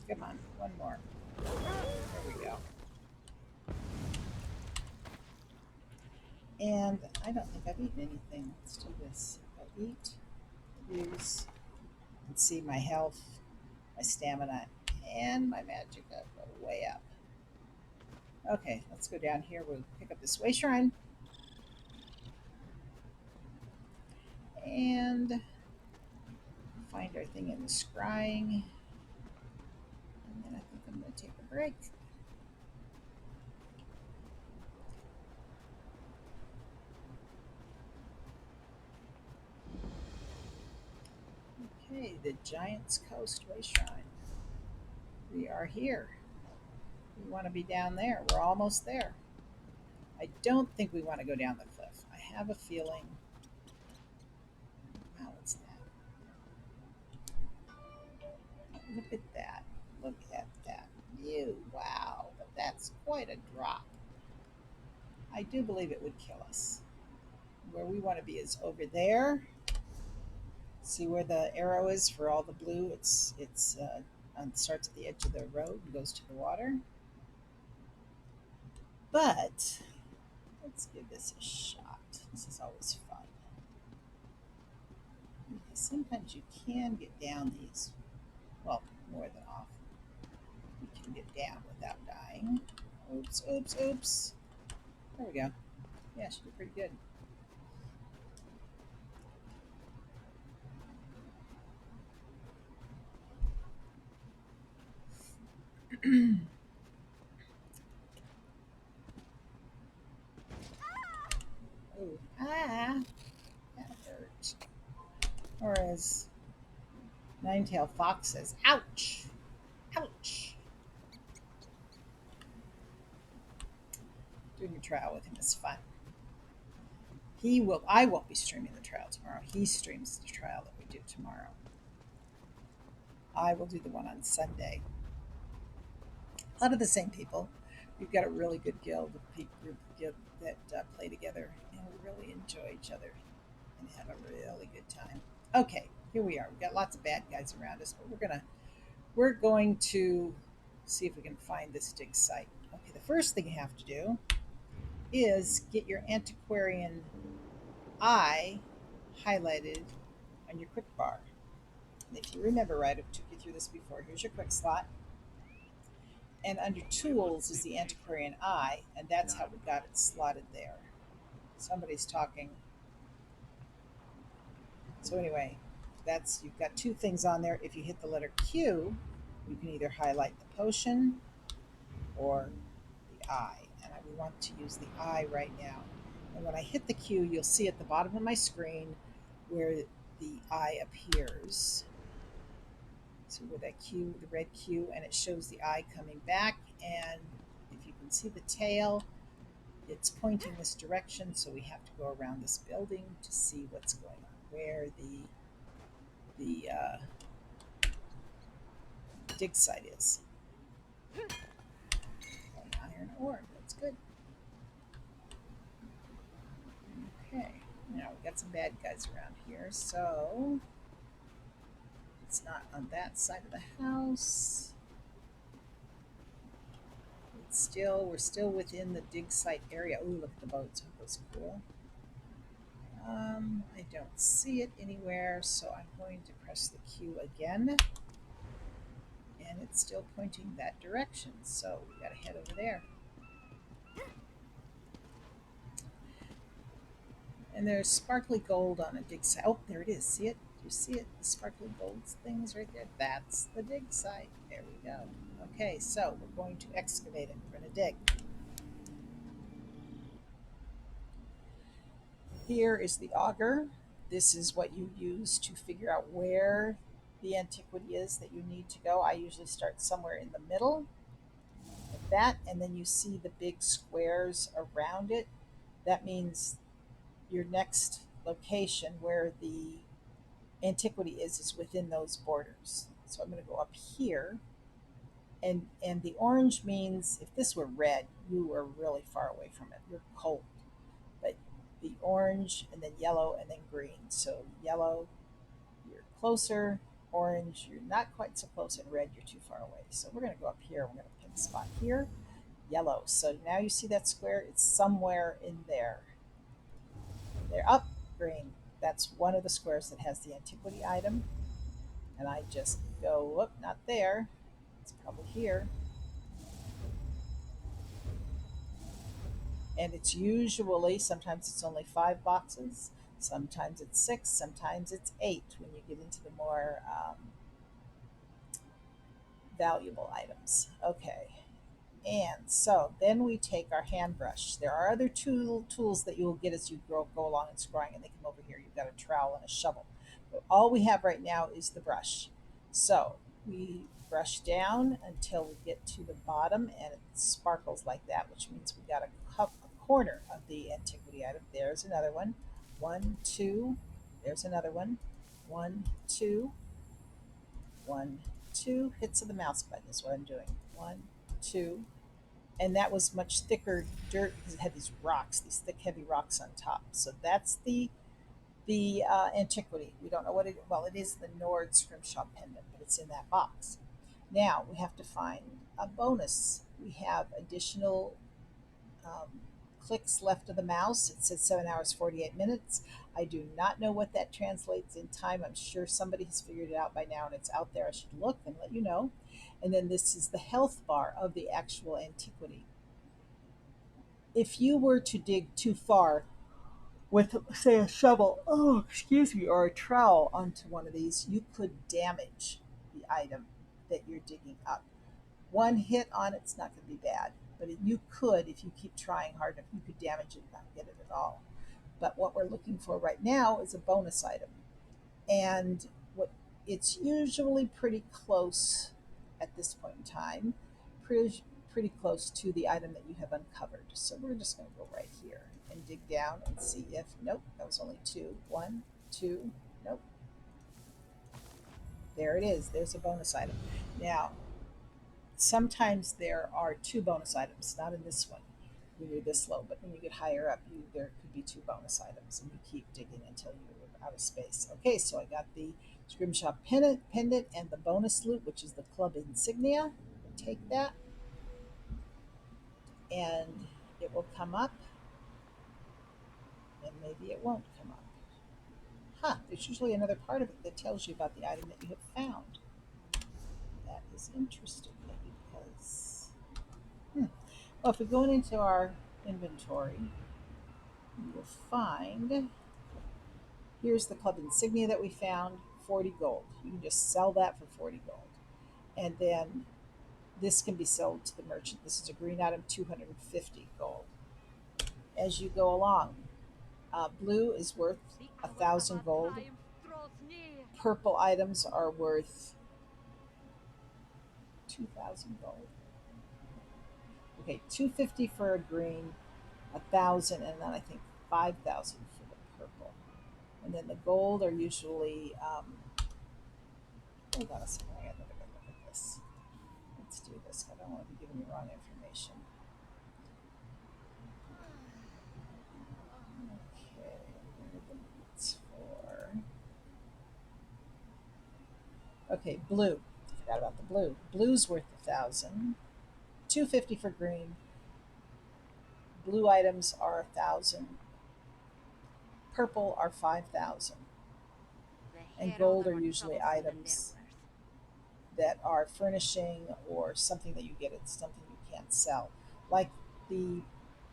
Come on, one more. There we go. And I don't think I've eaten anything. Let's do this. I'll eat, use, and see my health, my stamina, and my magic up way up. Okay, let's go down here. We'll pick up this way shrine. And find our thing in the scrying. And then I think I'm going to take a break. Okay, the Giant's Coast Way Shrine. We are here. We want to be down there. We're almost there. I don't think we want to go down the cliff. I have a feeling. Wow, what's that? Look at that. Look at that view. Wow, but that's quite a drop. I do believe it would kill us. Where we want to be is over there. See where the arrow is for all the blue? It starts at the edge of the road and goes to the water. But let's give this a shot. This is always fun. Because sometimes you can get down these, well, more than often. down without dying. Oops, oops, oops. There we go. Yeah, she did pretty good. Ooh, ah, that hurt. Or as Nine-tailed Fox says, ouch, ouch. Doing a trial with him is fun. I won't be streaming the trial tomorrow. He streams the trial that we do tomorrow. I will do the one on Sunday. A lot of the same people. We've got a really good guild, a peak group guild that play together, and we really enjoy each other and have a really good time. Okay, here we are. We've got lots of bad guys around us, but we're going to see if we can find this dig site. Okay, the first thing you have to do is get your antiquarian eye highlighted on your quick bar. And if you remember right, I've took you through this before. Here's your quick slot. And under tools is the antiquarian eye, and that's how we got it slotted there. Somebody's talking. So anyway, you've got two things on there. If you hit the letter Q, you can either highlight the potion or the eye. And we want to use the eye right now. And when I hit the Q, you'll see at the bottom of my screen where the eye appears. So with that Q, the red Q, and it shows the eye coming back. And if you can see the tail, it's pointing this direction. So we have to go around this building to see what's going on, where the dig site is. An iron ore. That's good. Okay. Now we got some bad guys around here. So it's not on that side of the house. We're still within the dig site area. Ooh, look at the boats. That was cool. I don't see it anywhere, so I'm going to press the Q again. And it's still pointing that direction, so we gotta head over there. And there's sparkly gold on a dig site. Oh, there it is. See it? Do you see it? The sparkly gold things right there. That's the dig site. There we go. Okay, so we're going to excavate it. We're going to dig. Here is the auger. This is what you use to figure out where the antiquity is that you need to go. I usually start somewhere in the middle of that, and then you see the big squares around it. That means your next location where the antiquity is within those borders. So I'm going to go up here, and the orange means if this were red, you are really far away from it. You're cold. But the orange and then yellow and then green. So yellow, you're closer. Orange, you're not quite so close. And red, you're too far away. So we're going to go up here. We're going to pick a spot here. Yellow. So now you see that square? It's somewhere in there. They're up. Green. That's one of the squares that has the antiquity item. And I just go, whoop, not there. It's probably here. And it's usually, sometimes it's only 5 boxes, sometimes it's 6, sometimes it's 8 when you get into the more valuable items. Okay, and so then we take our hand brush. There are other tools that you will get as you go along and scrying, and they come over here. You've got a trowel and a shovel. But all we have right now is the brush. So we brush down until we get to the bottom, and it sparkles like that, which means we got a corner of the antiquity item. There's another one. 1, 2. There's another one. 1, 2. 1, 2. Hits of the mouse button is what I'm doing. 1, 2. And that was much thicker dirt because it had these rocks, these thick, heavy rocks on top. So that's the antiquity. We don't know what it. Well, it is the Nordstrom shop pendant, but it's in that box. Now we have to find a bonus. We have additional clicks left of the mouse. It says 7 hours 48 minutes. I do not know what that translates in time. I'm sure somebody has figured it out by now and it's out there. I should look and let you know. And then this is the health bar of the actual antiquity. If you were to dig too far with, say, a shovel, oh, excuse me, or a trowel onto one of these, you could damage the item that you're digging up. One hit on it's not going to be bad, but you could, if you keep trying hard enough, you could damage it and not get it at all. But what we're looking for right now is a bonus item, and what it's usually pretty close at this point in time, pretty close to the item that you have uncovered. So we're just going to go right here and dig down and see if, nope, that was only two. One, two, nope. There it is. There's a bonus item. Now, sometimes there are two bonus items, not in this one when you're this low, but when you get higher up, there could be two bonus items, and you keep digging until you're out of space. Okay, so I got the Scrimshaw pendant and the bonus loot, which is the club insignia. Take that, and it will come up, and maybe it won't come up. Huh, there's usually another part of it that tells you about the item that you have found. That is interesting because, well, if we go into our inventory, you will find, here's the club insignia that we found, 40 gold. You can just sell that for 40 gold. And then this can be sold to the merchant. This is a green item, 250 gold. As you go along, blue is worth 1,000 gold. Purple items are worth 2,000 gold. Okay, 250 for a green, 1,000, and then I think 5,000 for the purple. And then the gold are usually, hold on a second, I gotta look at this. Let's do this. I don't want to be giving you wrong information. Okay, what are the needs for? Okay, blue. Forgot about the blue. Blue's worth 1,000. 250 for green. Blue items are 1,000. Purple are 5,000. And gold are usually items that are furnishing or something that you get at something you can't sell. Like the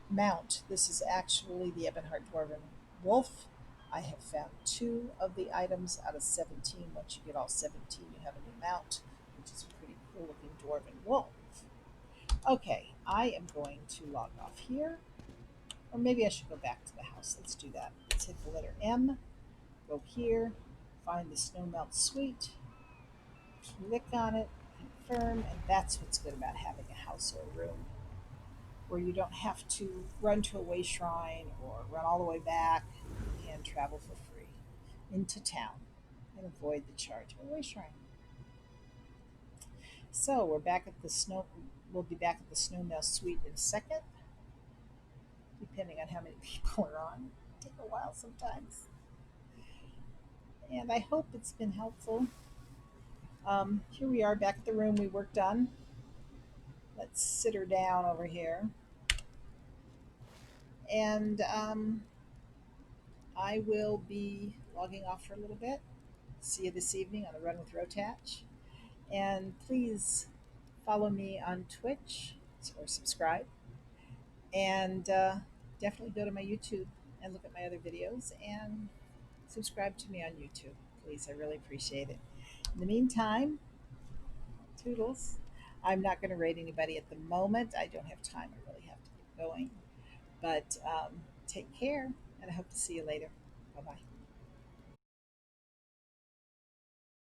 mount. This is actually the Ebonheart Dwarven Wolf. I have found 2 of the items out of 17. Once you get all 17, you have a new mount, which is a pretty cool looking Dwarven Wolf. Okay, I am going to log off here. Or maybe I should go back to the house. Let's do that. Let's hit the letter M. Go here. Find the Snowmelt Suite. Click on it. Confirm. And that's what's good about having a house or a room where you don't have to run to a way shrine or run all the way back. You can travel for free into town and avoid the charge of a way shrine. So we're back at the we'll be back at the Snowmelt Suite in a second, depending on how many people are on. It'll take a while sometimes. And I hope it's been helpful. Here we are back at the room we worked on. Let's sit her down over here. And I will be logging off for a little bit. See you this evening on the Run with Rotach. And please follow me on Twitch or subscribe. And definitely go to my YouTube and look at my other videos and subscribe to me on YouTube. Please, I really appreciate it. In the meantime, toodles. I'm not going to raid anybody at the moment. I don't have time. I really have to get going. But take care, and I hope to see you later. Bye-bye.